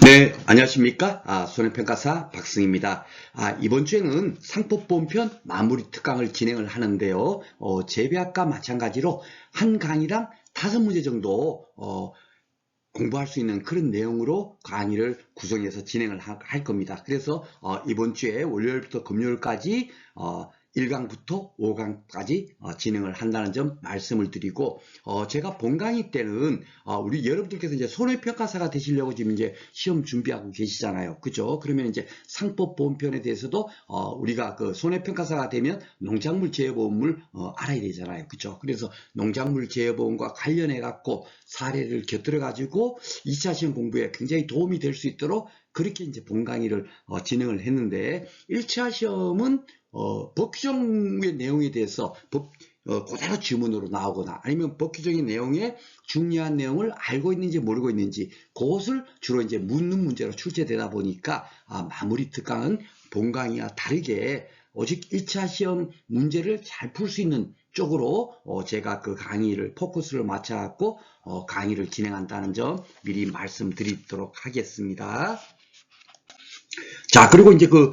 네, 안녕하십니까? 손해평가사 박승입니다. 이번 주에는 상법보험편 마무리 특강을 진행을 하는데요. 재배학과 마찬가지로 한 강의당 5문제 정도 공부할 수 있는 그런 내용으로 강의를 구성해서 진행을 할 겁니다. 그래서 이번 주에 월요일부터 금요일까지 1강부터 5강까지 진행을 한다는 점 말씀을 드리고, 제가 본 강의 때는 우리 여러분들께서 이제 손해평가사가 되시려고 지금 이제 시험 준비하고 계시잖아요. 그죠? 그러면 이제 상법보험편에 대해서도 우리가 그 손해평가사가 되면 농작물 재해보험을 알아야 되잖아요. 그죠? 그래서 농작물 재해보험과 관련해 갖고 사례를 곁들여 가지고 2차 시험 공부에 굉장히 도움이 될 수 있도록 그렇게 이제 본 강의를 진행을 했는데, 1차 시험은 법 규정의 내용에 대해서 그대로 지문으로 나오거나 아니면 법 규정의 내용에 중요한 내용을 알고 있는지 모르고 있는지 그것을 주로 이제 묻는 문제로 출제되다 보니까 마무리 특강은 본 강의와 다르게 오직 1차 시험 문제를 잘 풀 수 있는 쪽으로 제가 그 강의를 포커스를 맞춰갖고 강의를 진행한다는 점 미리 말씀드리도록 하겠습니다. 자, 그리고 이제 그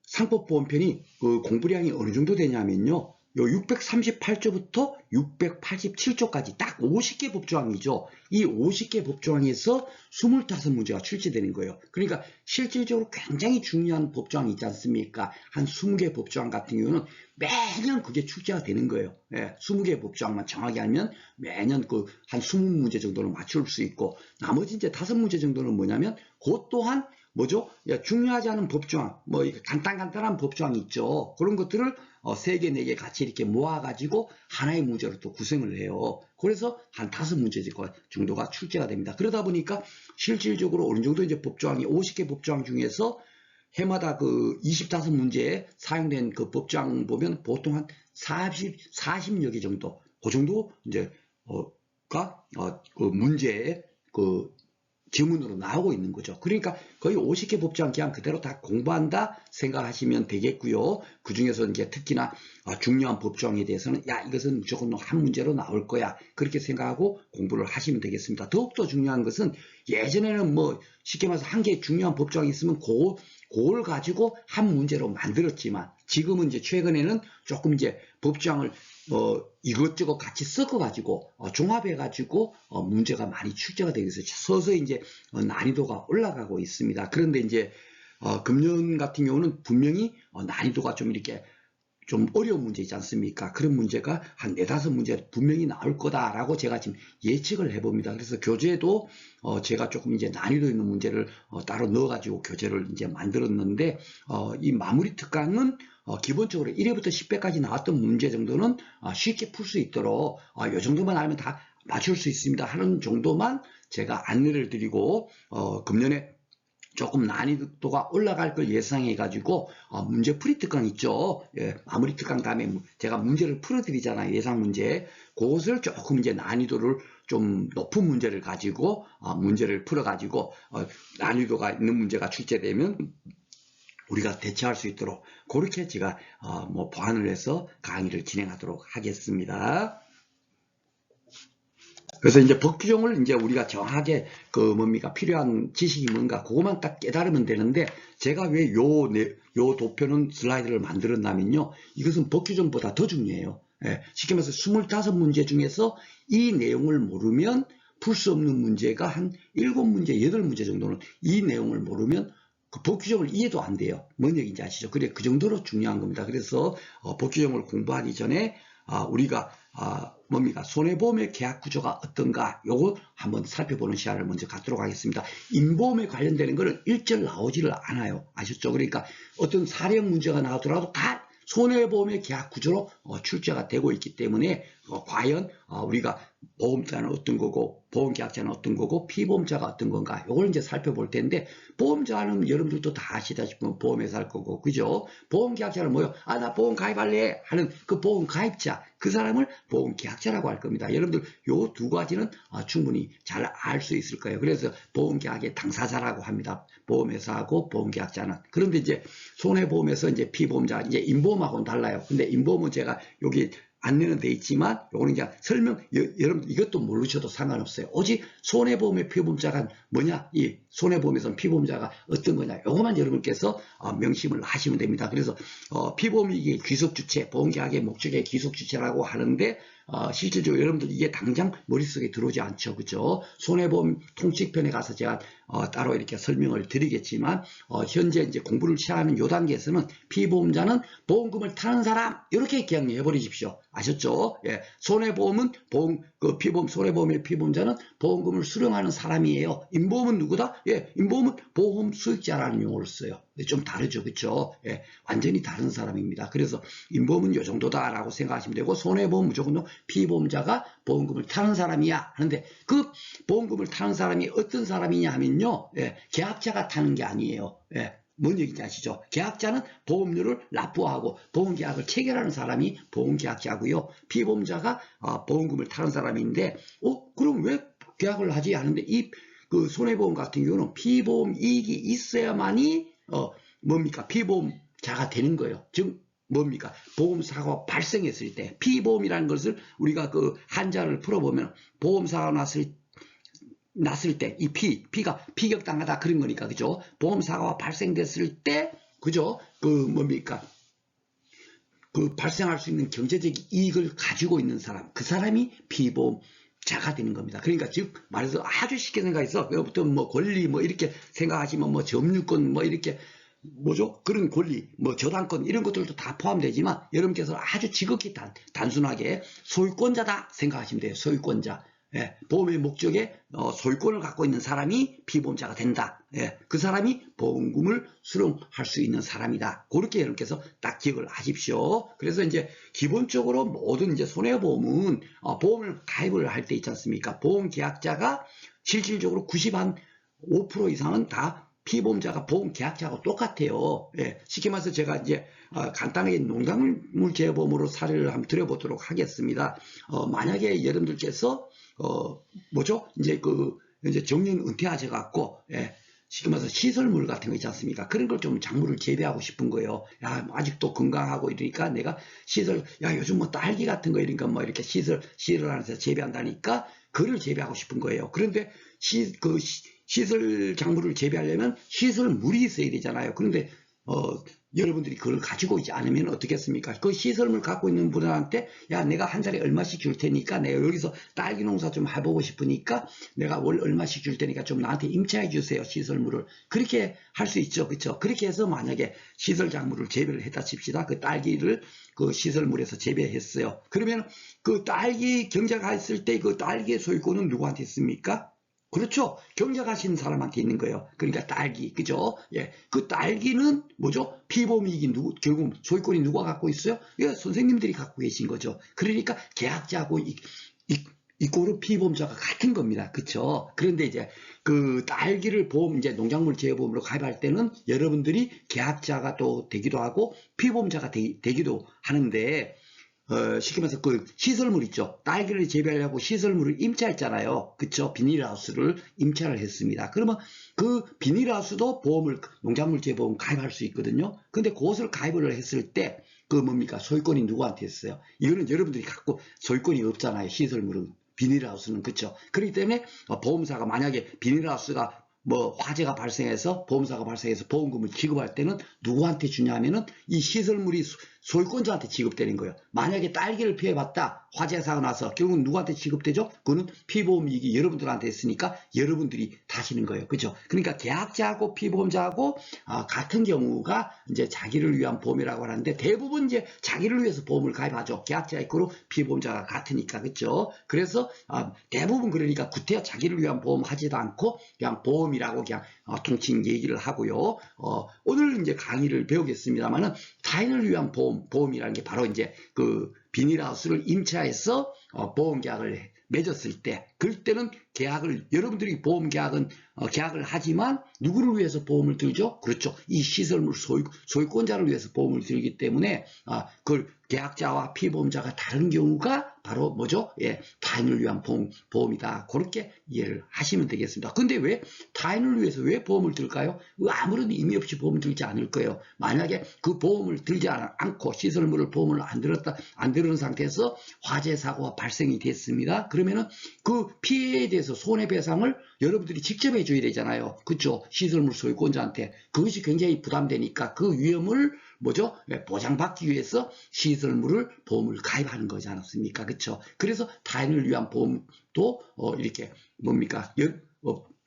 상법보험편이 그 공부량이 어느 정도 되냐면요. 요 638조부터 687조까지 딱 50개 법조항이죠. 이 50개 법조항에서 25문제가 출제되는 거예요. 그러니까 실질적으로 굉장히 중요한 법조항이 있지 않습니까? 한 20개 법조항 같은 경우는 매년 그게 출제가 되는 거예요. 20개 법조항만 정하게 하면 매년 그 한 20문제 정도는 맞출 수 있고, 나머지 이제 5문제 정도는 뭐냐면 그것 또한 뭐죠? 중요하지 않은 법조항, 뭐 간단한 법조항이 있죠. 그런 것들을 3개, 4개 같이 이렇게 모아가지고 하나의 문제로 또 구성을 해요. 그래서 한 5문제 정도가 출제가 됩니다. 그러다 보니까 실질적으로 어느 정도 이제 법조항이 50개 법조항 중에서 해마다 그 25문제에 사용된 그 법조항 보면 보통 한 40여 개 정도, 그 정도 이제 그 문제에 그 지문으로 나오고 있는 거죠. 그러니까 거의 50개 법조항 그냥 그대로 다 공부한다 생각하시면 되겠고요. 그 중에서 이제 특히나 중요한 법조항에 대해서는 이것은 무조건 한 문제로 나올 거야, 그렇게 생각하고 공부를 하시면 되겠습니다. 더욱더 중요한 것은 예전에는 뭐 쉽게 말해서 한 개 중요한 법조항이 있으면 그걸 가지고 한 문제로 만들었지만, 지금은 이제 최근에는 조금 이제 법조항을 이것저것 같이 섞어가지고 종합해가지고 문제가 많이 출제가 되고 있어요. 서서히 이제 난이도가 올라가고 있습니다. 그런데 이제 금년 같은 경우는 분명히 난이도가 좀 이렇게 좀 어려운 문제 있지 않습니까? 그런 문제가 한 4-5문제 분명히 나올 거다라고 제가 지금 예측을 해봅니다. 그래서 교재도 제가 조금 이제 난이도 있는 문제를 따로 넣어가지고 교재를 이제 만들었는데, 이 마무리 특강은 기본적으로 1회부터 10회까지 나왔던 문제 정도는 쉽게 풀 수 있도록 이 정도만 알면 다 맞출 수 있습니다 하는 정도만 제가 안내를 드리고, 금년에 조금 난이도가 올라갈 걸 예상해 가지고 문제풀이 특강 있죠. 마무리 특강 다음에 제가 문제를 풀어드리잖아요. 예상 문제. 그것을 조금 이제 난이도를 좀 높은 문제를 가지고 문제를 풀어 가지고 난이도가 있는 문제가 출제되면 우리가 대처할 수 있도록 그렇게 제가 뭐 보완을 해서 강의를 진행하도록 하겠습니다. 그래서 이제 법 규정을 이제 우리가 정확하게 그 뭡니까 필요한 지식이 뭔가 그것만 딱 깨달으면 되는데, 제가 왜 요 도표는 슬라이드를 만들었냐면요, 이것은 법 규정보다 더 중요해요. 쉽게 말해서 25문제 중에서 이 내용을 모르면 풀 수 없는 문제가 한 7문제, 8문제 정도는 이 내용을 모르면 그 법 규정을 이해도 안 돼요. 뭔 얘기인지 아시죠? 그래, 그 정도로 중요한 겁니다. 그래서 법 규정을 공부하기 전에 우리가 뭡니까 손해보험의 계약 구조가 어떤가, 요거 한번 살펴보는 시간을 먼저 갖도록 하겠습니다. 인보험에 관련되는 거는 일절 나오지를 않아요. 아셨죠? 그러니까 어떤 사례형 문제가 나오더라도 다 손해보험의 계약 구조로 출제가 되고 있기 때문에 과연 우리가 보험자는 어떤 거고 보험계약자는 어떤 거고 피보험자가 어떤 건가, 요걸 이제 살펴볼 텐데, 보험자는 여러분들도 다 아시다시피 보험회사 할 거고, 그죠? 보험계약자는 뭐요? 나 보험 가입할래 하는 그 보험 가입자, 그 사람을 보험계약자라고 할 겁니다. 여러분들 요 두 가지는 충분히 잘 알 수 있을 거예요. 그래서 보험계약의 당사자라고 합니다. 보험회사하고 보험계약자는. 그런데 이제 손해보험에서 이제 피보험자, 이제 인보험하고는 달라요. 근데 인보험은 제가 여기 안내는 돼 있지만 요거는 이제 여러분 이것도 모르셔도 상관없어요. 오직 손해보험의 피보험자가 뭐냐, 이 손해보험에서는 피보험자가 어떤 거냐, 요것만 여러분께서 명심을 하시면 됩니다. 그래서 피보험이익의 귀속주체, 보험계약의 목적의 귀속주체라고 하는데 실질적으로 여러분들 이게 당장 머릿속에 들어오지 않죠. 그죠? 손해보험 통칙편에 가서 제가 따로 이렇게 설명을 드리겠지만 현재 이제 공부를 시작하는 요 단계에서는 피보험자는 보험금을 타는 사람 이렇게 기억해 버리십시오. 아셨죠? 예. 손해보험은 피보험, 손해보험의 피보험자는 보험금을 수령하는 사람이에요. 임보험은 누구다? 예. 임보험은 보험 수익자라는 용어를 써요. 좀 다르죠. 그렇죠? 예. 완전히 다른 사람입니다. 그래서 임보험은 요 정도다라고 생각하시면 되고, 손해보험 무조건 피보험자가 보험금을 타는 사람이야 하는데, 그 보험금을 타는 사람이 어떤 사람이냐 하면요, 예. 계약자가 타는 게 아니에요. 예. 뭔 얘기인지 아시죠? 계약자는 보험료를 납부하고 보험계약을 체결하는 사람이 보험계약자고요. 피보험자가 보험금을 타는 사람인데, 그럼 왜 계약을 하지? 하는데, 그 손해보험 같은 경우는 피보험 이익이 있어야만이 뭡니까? 피보험자가 되는 거예요. 즉 뭡니까? 보험사고가 발생했을 때, 피보험이라는 것을 우리가 그 한자를 풀어보면 보험사고가 났을 때, 이 피가 피격당하다 그런 거니까, 그죠? 보험사고가 발생됐을 때, 그죠? 그 뭡니까? 그 발생할 수 있는 경제적 이익을 가지고 있는 사람, 그 사람이 피보험자가 되는 겁니다. 그러니까 즉 말해서 아주 쉽게 생각해서, 여러분부터 뭐 권리 뭐 이렇게 생각하시면 뭐 점유권 뭐 이렇게 뭐죠? 그런 권리, 뭐 저당권 이런 것들도 다 포함되지만, 여러분께서 아주 지극히 단순하게 소유권자다 생각하시면 돼요. 소유권자. 예, 보험의 목적에 소유권을 갖고 있는 사람이 피보험자가 된다. 예, 그 사람이 보험금을 수령할 수 있는 사람이다. 그렇게 여러분께서 딱 기억을 하십시오. 그래서 이제 기본적으로 모든 이제 손해보험은 보험을 가입을 할 때 있지 않습니까? 보험 계약자가 실질적으로 95% 이상은 다 피보험자가 보험 계약자하고 똑같아요. 예, 쉽게 말해서 제가 이제 간단하게 농작물 재보험으로 사례를 한번 드려보도록 하겠습니다. 만약에 여러분들께서 뭐죠? 이제 정년 은퇴하셔갖고, 예, 쉽게 말해서 시설물 같은 거 있지 않습니까? 그런 걸 좀 작물을 재배하고 싶은 거예요. 야, 아직도 건강하고 이러니까 내가 요즘 뭐 딸기 같은 거 이러니까 뭐 이렇게 시설 안에서 재배한다니까 그를 재배하고 싶은 거예요. 그런데 시설 작물을 재배하려면 시설물이 있어야 되잖아요. 그런데 여러분들이 그걸 가지고 있지 않으면 어떻겠습니까? 그 시설물 갖고 있는 분한테, 야, 내가 한 달에 얼마씩 줄 테니까 내가 여기서 딸기 농사 좀 해보고 싶으니까 내가 월 얼마씩 줄 테니까 좀 나한테 임차해 주세요, 시설물을. 그렇게 할 수 있죠. 그렇죠? 그렇게 해서 만약에 시설 작물을 재배를 했다 칩시다. 그 딸기를 그 시설물에서 재배했어요. 그러면 그 딸기 경작했을 때 그 딸기의 소유권은 누구한테 있습니까? 그렇죠. 경작하시는 사람한테 있는 거예요. 그러니까 딸기, 그죠? 예. 그 딸기는 뭐죠? 피보험이익이 결국 소유권이 누가 갖고 있어요? 예, 선생님들이 갖고 계신 거죠. 그러니까 계약자하고 이꼬르 피보험자가 같은 겁니다. 그쵸? 그런데 이제 그 딸기를 이제 농작물 재보험으로 가입할 때는 여러분들이 계약자가 또 되기도 하고 피보험자가 되기도 하는데, 쉽게 말해서 그 시설물 있죠. 딸기를 재배하려고 시설물을 임차했잖아요. 그쵸? 비닐하우스를 임차를 했습니다. 그러면 그 비닐하우스도 농작물 재보험 가입할 수 있거든요. 근데 그것을 가입을 했을 때, 그 뭡니까? 소유권이 누구한테 있어요? 이거는 여러분들이 갖고 소유권이 없잖아요. 시설물은. 비닐하우스는. 그쵸? 그렇기 때문에 보험사가 만약에 비닐하우스가 뭐 화재가 발생해서 보험사가 발생해서 보험금을 지급할 때는 누구한테 주냐면은 이 시설물이 소유권자한테 지급되는 거예요. 만약에 딸기를 피해봤다, 화재사가 나서 결국은 누구한테 지급되죠? 그거는 피보험이익이 여러분들한테 있으니까 여러분들이 다시는 거예요. 그죠? 그러니까 계약자하고 피보험자하고 같은 경우가 이제 자기를 위한 보험이라고 하는데, 대부분 이제 자기를 위해서 보험을 가입하죠. 계약자 있고 피보험자가 같으니까. 그죠? 그래서 대부분 그러니까 구태여 자기를 위한 보험 하지도 않고 그냥 보험이라고 그냥 통칭 얘기를 하고요. 오늘 이제 강의를 배우겠습니다만은 타인을 위한 보험이라는 게 바로 이제 그 비닐하우스를 임차해서 보험 계약을 맺었을 때, 그럴 때는 계약을, 여러분들이 보험 계약은 계약을 하지만 누구를 위해서 보험을 들죠? 그렇죠. 이 시설물 소유권자를 위해서 보험을 들기 때문에 그 계약자와 피보험자가 다른 경우가 바로 뭐죠? 예, 타인을 위한 보험이다. 그렇게 이해를 하시면 되겠습니다. 근데 왜 타인을 위해서 왜 보험을 들까요? 아무런 의미 없이 보험을 들지 않을 거예요. 만약에 그 보험을 들지 않고 시설물을 보험을 안 들은 상태에서 화재 사고가 발생이 됐습니다. 그러면은 그 피해에 대해서 손해배상을 여러분들이 직접 해줘야 되잖아요. 그렇죠? 시설물 소유권자한테. 그것이 굉장히 부담되니까 그 위험을 뭐죠? 보장받기 위해서 시설물을 보험을 가입하는 거지 않았습니까? 그렇죠? 그래서 타인을 위한 보험도 이렇게 뭡니까?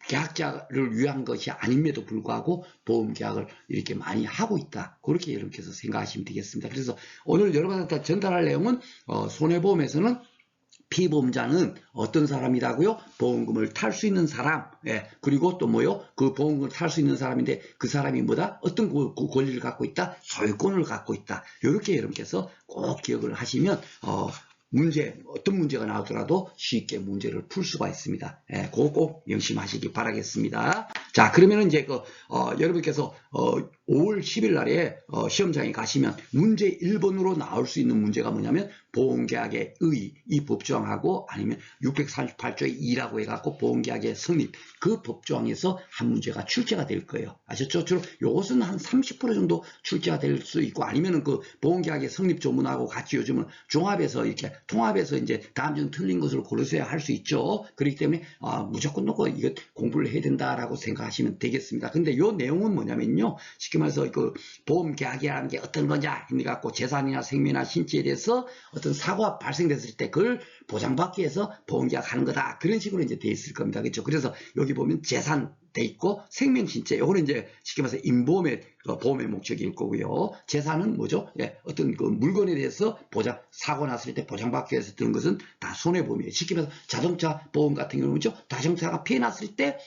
계약자를 위한 것이 아님에도 불구하고 보험 계약을 이렇게 많이 하고 있다. 그렇게 여러분께서 생각하시면 되겠습니다. 그래서 오늘 여러분한테 전달할 내용은 손해보험에서는 피보험자는 어떤 사람이라고요? 보험금을 탈 수 있는 사람, 예, 그리고 또 뭐요? 그 보험금을 탈 수 있는 사람인데 그 사람이 뭐다? 어떤 권리를 갖고 있다? 소유권을 갖고 있다. 이렇게 여러분께서 꼭 기억을 하시면 어떤 문제가 나오더라도 쉽게 문제를 풀 수가 있습니다. 예, 그거 꼭 명심하시기 바라겠습니다. 자, 그러면은 이제 여러분께서 5월 10일 날에 시험장에 가시면 문제 1번으로 나올 수 있는 문제가 뭐냐면 보험계약의 의의, 이 법조항하고 아니면 638조의 2라고 해갖고 보험계약의 성립, 그 법조항에서 한 문제가 출제가 될 거예요. 아셨죠? 주로 이것은 한 30% 정도 출제가 될 수 있고 아니면은 그 보험계약의 성립 조문하고 같이 요즘은 종합해서 이렇게 통합해서 이제 다음 중 틀린 것을 고르셔야 할 수 있죠. 그렇기 때문에 무조건 놓고 이거 공부를 해야 된다라고 생각하시면 되겠습니다. 근데 이 내용은 뭐냐면요. 쉽게 말해서 그 보험 계약이라는 게 어떤 거냐 해갖고 재산이나 생명이나 신체에 대해서 어떤 사고가 발생됐을 때 그걸 보장받기 위해서 보험 계약하는 거다. 그런 식으로 이제 돼 있을 겁니다. 그렇죠? 그래서 여기 보면 재산 돼 있고 생명 신체 요거는 이제 쉽게 말해서 인보험의 보험의 목적일 거고요. 재산은 뭐죠? 예, 어떤 그 물건에 대해서 사고 났을 때 보장받기 위해서 드는 것은 다 손해보험이에요. 쉽게 말해서 자동차 보험 같은 경우는죠. 자동차가 피해 났을 때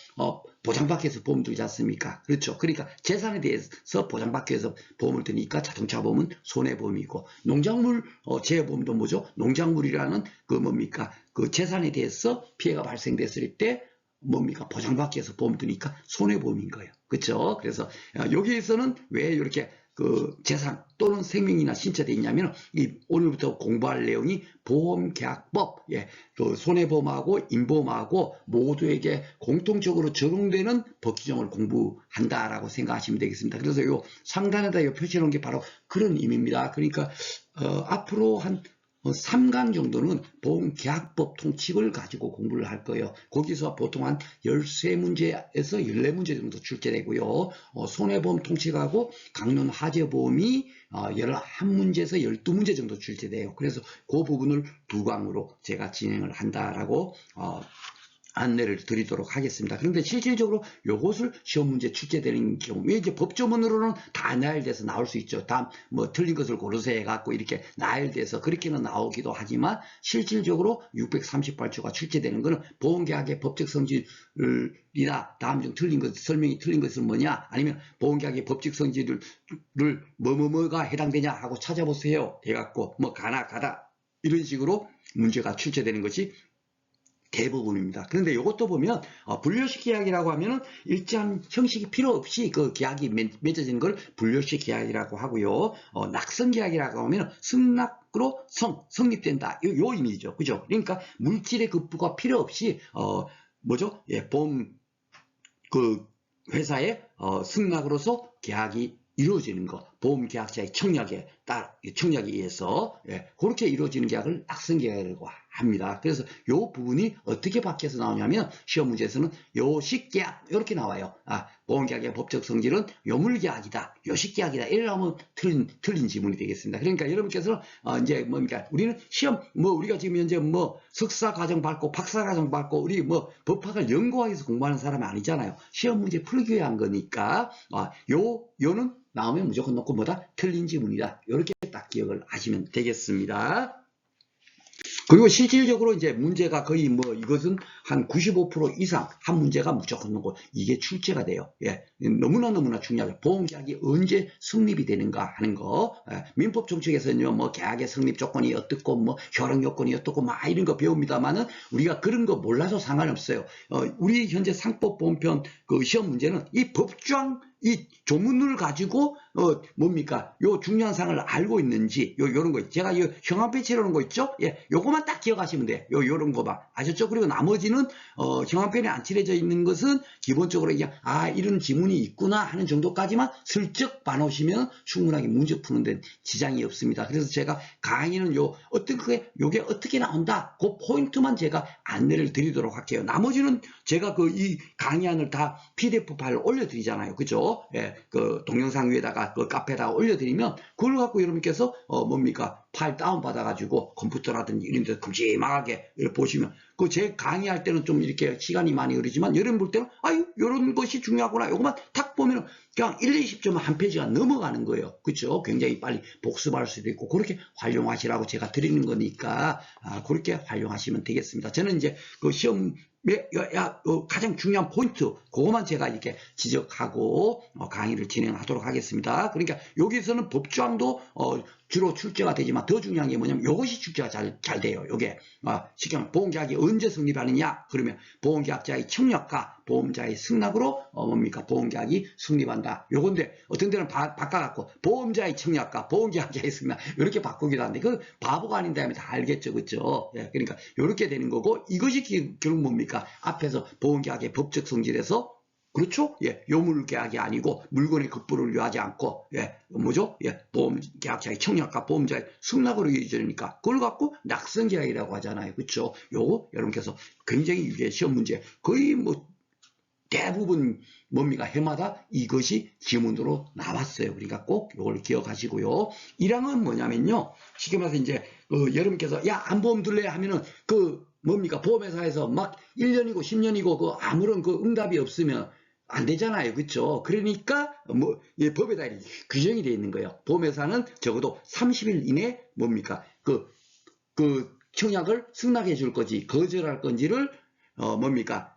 보장받기 위해서 보험 들지 않습니까? 그렇죠. 그러니까 재산에 대해서 보장받기 위해서 보험을 드니까 자동차 보험은 손해보험이고 농작물 재해보험도 뭐죠? 농작물이라는 그 뭡니까? 그 재산에 대해서 피해가 발생됐을 때 뭡니까? 보장받기 위해서 보험 드니까 손해보험인 거예요. 그렇죠? 그래서 여기에서는 왜 이렇게 그 재산 또는 생명이나 신체돼 있냐면 오늘부터 공부할 내용이 보험계약법, 예, 그 손해보험하고 인보험하고 모두에게 공통적으로 적용되는 법 규정을 공부한다라고 생각하시면 되겠습니다. 그래서 요 상단에다 표시해 놓은 게 바로 그런 의미입니다. 그러니까 앞으로 한 3강 정도는 보험계약법 통칙을 가지고 공부를 할 거예요. 거기서 보통 한 13문제에서 14문제 정도 출제되고요. 손해보험 통칙하고 강론 화재보험이 11문제에서 12문제 정도 출제돼요. 그래서 그 부분을 2강으로 제가 진행을 한다라고 안내를 드리도록 하겠습니다. 그런데 실질적으로 이것을 시험 문제 출제되는 경우에 이제 법조문으로는 다 나열돼서 나올 수 있죠. 다음 뭐 틀린 것을 고르세요 해갖고 이렇게 나열돼서 그렇게는 나오기도 하지만 실질적으로 638조가 출제되는 것은 보험계약의 법적 성질이나 다음 중 틀린 것, 설명이 틀린 것은 뭐냐 아니면 보험계약의 법적 성질을 뭐가 해당되냐 하고 찾아보세요 해갖고 뭐 가나 가다 이런 식으로 문제가 출제되는 것이 대부분입니다. 그런데 이것도 보면 분료식 계약이라고 하면은 일정한 형식이 필요 없이 그 계약이 맺어지는 걸 분료식 계약이라고 하고요. 낙성 계약이라고 하면 승낙으로 성립된다. 요 의미죠. 그죠? 그러니까 물질의 급부가 필요 없이 뭐죠? 예, 보험 그 회사의 승낙으로서 계약이 이루어지는 것, 보험계약자의 청약에 의해서 그렇게 이루어지는 계약을 낙성계약이라고 합니다. 그래서 이 부분이 어떻게 바뀌어서 나오냐면 시험 문제에서는 요식계약 이렇게 나와요. 보험계약의 법적 성질은 요물계약이다, 요식계약이다 이렇게 하면 틀린 지문이 되겠습니다. 그러니까 여러분께서는 이제 뭡니까? 우리는 시험 우리가 지금 현재 석사 과정 받고 박사 과정 받고 우리 법학을 연구하기 위해서 공부하는 사람이 아니잖아요. 시험 문제 풀기 위한 거니까 요는 나오면 무조건 놓고 틀린 지문이다. 이렇게 딱 기억을 하시면 되겠습니다. 그리고 실질적으로 이제 문제가 거의 뭐 이것은 한 95% 이상 한 문제가 무조건 넘고 이게 출제가 돼요. 예. 너무나 중요하죠. 보험계약이 언제 성립이 되는가 하는 거. 예. 민법 정책에서는요, 뭐 계약의 성립 조건이 어떻고 뭐 효력 요건이 어떻고 막 이런 거 배웁니다만은 우리가 그런 거 몰라서 상관없어요. 우리 현재 상법보험편 그 시험 문제는 이 법조항 이 조문을 가지고 뭡니까 요 중요한 사항을 알고 있는지 요런 거 제가 이 형광 패치라는 거 있죠. 예, 요거만 딱 기억하시면 돼. 요런 거만 아셨죠? 그리고 나머지는 형광펜에 안 칠해져 있는 것은 기본적으로 그냥 이런 지문이 있구나 하는 정도까지만 슬쩍 봐놓으시면 충분하게 문제 푸는 데 지장이 없습니다. 그래서 제가 강의는 요게 어떻게 나온다 그 포인트만 제가 안내를 드리도록 할게요. 나머지는 제가 이 강의안을 다 PDF 파일로 올려드리잖아요. 그죠? 예, 그 동영상 위에다가 그 카페에다가 올려드리면 그걸 갖고 여러분께서 뭡니까 파일 다운 받아가지고 컴퓨터라든지 이런 데 큼지막하게 보시면 그 제 강의할 때는 좀 이렇게 시간이 많이 흐르지만 여러분 볼 때는 이런 것이 중요하구나 요것만 탁 보면 그냥 1, 20점 한 페이지가 넘어가는 거예요. 그렇죠? 굉장히 빨리 복습할 수도 있고 그렇게 활용하시라고 제가 드리는 거니까 그렇게 활용하시면 되겠습니다. 저는 이제 그 시험 가장 중요한 포인트 그것만 제가 이렇게 지적하고 강의를 진행하도록 하겠습니다. 그러니까 여기서는 법조항도 주로 출제가 되지만 더 중요한 게 뭐냐면 이것이 출제가 잘 돼요. 요게 쉽게 말하면 보험계약이 언제 성립하느냐 그러면 보험계약자의 청약과 보험자의 승낙으로 뭡니까 보험계약이 성립한다. 요건데 어떤 데는 바꿔갖고 보험자의 청약과 보험계약자의 승낙 이렇게 바꾸기도 하는데 그 바보가 아닌데 하면 다 알겠죠. 그렇죠? 예, 그러니까 이렇게 되는 거고 이것이 결국 뭡니까 앞에서 보험계약의 법적 성질에서 그렇죠? 예, 요물계약이 아니고 물건의 급부를 요하지 않고, 예, 뭐죠? 예, 보험계약자의 청약과 보험자의 승낙으로 이어지니까 그걸 갖고 낙선계약이라고 하잖아요. 그렇죠? 요거 여러분께서 굉장히 이게 시험 문제 거의 뭐 대부분 뭡니까 해마다 이것이 지문으로 나왔어요. 그러니까 꼭 이걸 기억하시고요. 1항은 뭐냐면요. 쉽게 말해서 이제 여러분께서 안보험 들래 하면은 뭡니까 보험회사에서 막 1년이고 10년이고 아무런 응답이 없으면 안 되잖아요. 그렇죠? 그러니까 법에다 규정이 되어 있는 거예요. 보험회사는 적어도 30일 이내 뭡니까 청약을 승낙해 줄 건지 거절할 건지를 뭡니까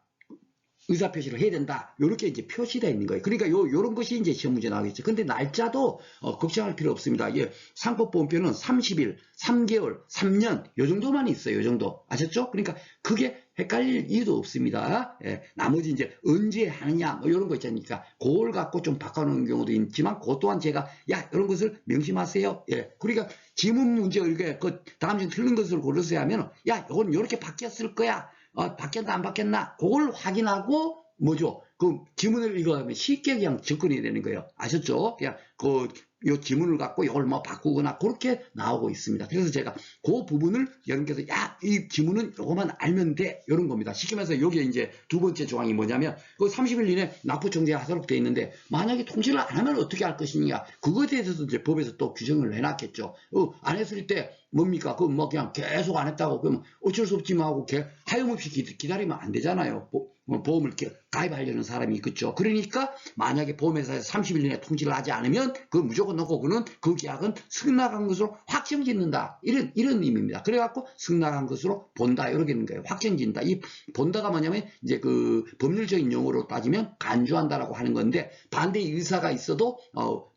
의사표시를 해야 된다. 이렇게 이제 표시되어 있는 거예요. 그러니까 요런 것이 이제 시험 문제 나오겠죠. 근데 날짜도 걱정할 필요 없습니다. 예, 상법보험표는 30일, 3개월, 3년 요 정도만 있어요. 요 정도. 아셨죠? 그러니까 그게 헷갈릴 이유도 없습니다. 예, 나머지 이제 언제 하느냐 뭐 이런 거 있잖습니까. 그걸 갖고 좀 바꿔놓은 경우도 있지만 그것 또한 제가 이런 것을 명심하세요. 예, 그러니까 지문 문제 이렇게 다음 중 틀린 것을 고르세요 하면 이건 이렇게 바뀌었을 거야. 바뀌었나 안 바뀌었나 그걸 확인하고 뭐죠 지문을 읽어가면 쉽게 그냥 접근이 되는 거예요. 아셨죠? 그냥 요 지문을 갖고 이걸 뭐 바꾸거나 그렇게 나오고 있습니다. 그래서 제가 그 부분을 여러분께서 이 지문은 요거만 알면 돼 이런 겁니다. 쉽게 말해서 여기에 이제 두 번째 조항이 뭐냐면 30일 이내 납부정지가 하도록 되어 있는데 만약에 통지를 안 하면 어떻게 할 것이냐 그거에 대해서도 이제 법에서 또 규정을 해놨겠죠. 안 했을 때 뭡니까 그냥 계속 안 했다고 그러면 어쩔 수 없지만 하고 하염없이 기다리면 안 되잖아요. 보험을 가입하려는 사람이 있겠죠. 그러니까 만약에 보험회사에서 30일 이내 통지를 하지 않으면 무조건 넣고 그는 그 계약은 승낙한 것으로 확정짓는다. 이런 의미입니다. 그래갖고 승낙한 것으로 본다. 이렇게 되는 거예요. 확정짓는다. 이 본다가 뭐냐면 이제 법률적인 용어로 따지면 간주한다라고 하는 건데 반대의 의사가 있어도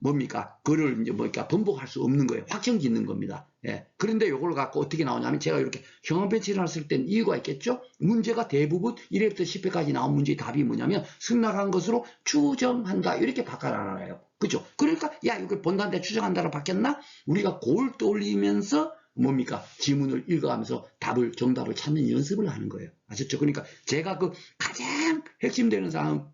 뭡니까 그를 이제 번복할 수 없는 거예요. 확정짓는 겁니다. 예. 그런데 이걸 갖고 어떻게 나오냐면 제가 이렇게 형광펜치를 했을 땐 이유가 있겠죠. 문제가 대부분 1회부터 10회까지 나온 문제의 답이 뭐냐면 승낙한 것으로 추정한다 이렇게 바꿔놔요. 그죠? 그러니까 이걸 본다는데 추정한다로 바뀌었나? 우리가 그걸 떠올리면서 뭡니까 지문을 읽어가면서 정답을 찾는 연습을 하는 거예요. 아셨죠? 그러니까 제가 가장 핵심되는 사항은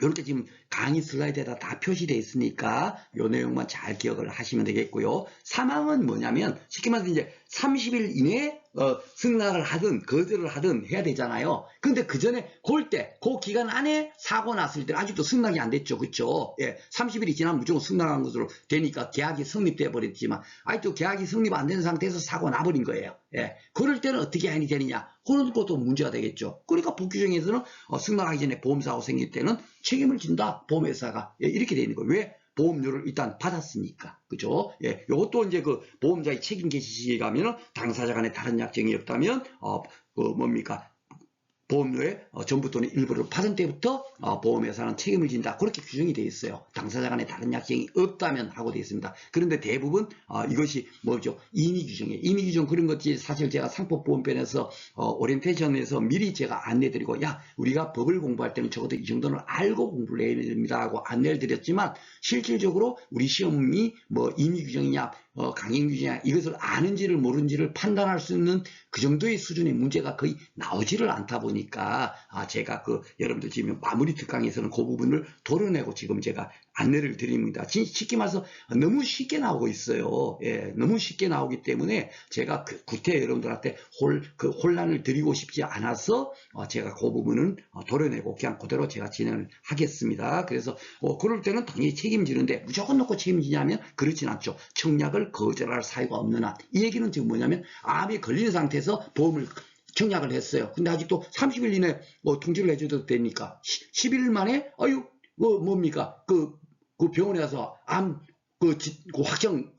이렇게 지금 강의 슬라이드에다 다 표시되어 있으니까 이 내용만 잘 기억을 하시면 되겠고요. 3항은 뭐냐면 쉽게 말해서 이제 30일 이내에 승낙을 하든 거절을 하든 해야 되잖아요. 근데 그 전에 그 기간 안에 사고 났을 때 아직도 승낙이 안 됐죠. 그렇죠? 예, 30일이 지나면 무조건 승낙한 것으로 되니까 계약이 성립돼 버렸지만 아직도 계약이 성립 안 된 상태에서 사고 나버린 거예요. 예, 그럴 때는 어떻게 해야 되느냐? 그런 것도 문제가 되겠죠. 그러니까 법규정에서는 승낙하기 전에 보험사고 생길 때는 책임을 진다. 보험회사가. 예, 이렇게 되어 있는 거예요. 왜? 보험료를 일단 받았으니까. 그죠? 예, 요것도 이제 그 보험자의 책임 개시시에 가면은 당사자 간에 다른 약정이 없다면, 뭡니까? 보험료의 전부 또는 일부를 받은 때부터 보험회사는 책임을 진다. 그렇게 규정이 되어 있어요. 당사자 간에 다른 약정이 없다면 하고 되어 있습니다. 그런데 대부분 이것이 뭐죠? 임의 규정이에요. 임의 규정 그런 것이 사실 제가 상법보험편에서 오리엔테이션에서 미리 제가 안내드리고 야 우리가 법을 공부할 때는 적어도 이 정도는 알고 공부를 해야 됩니다 하고 안내를 드렸지만 실질적으로 우리 시험이 뭐 임의 규정이냐 강행 규정이냐 이것을 아는지를 모르는지를 판단할 수 있는 그 정도의 수준의 문제가 거의 나오지를 않다 보니까 제가 여러분들 지금 마무리 특강에서는 그 부분을 도려내고 지금 제가 안내를 드립니다. 쉽게 말해서 너무 쉽게 나오고 있어요. 예, 너무 쉽게 나오기 때문에 제가 구태 여러분들한테 혼란을 드리고 싶지 않아서 제가 그 부분은 도려내고 그냥 그대로 제가 진행을 하겠습니다. 그래서 그럴 때는 당연히 책임지는데 무조건 놓고 책임지냐면 그렇진 않죠. 청약을 거절할 사유가 없는 한. 이 얘기는 지금 뭐냐면 암에 걸린 상태에서 보험을 청약을 했어요. 근데 아직도 30일 이내 통지를 해줘도 됩니까? 11일 만에 뭡니까? 그 병원에 가서 그 확정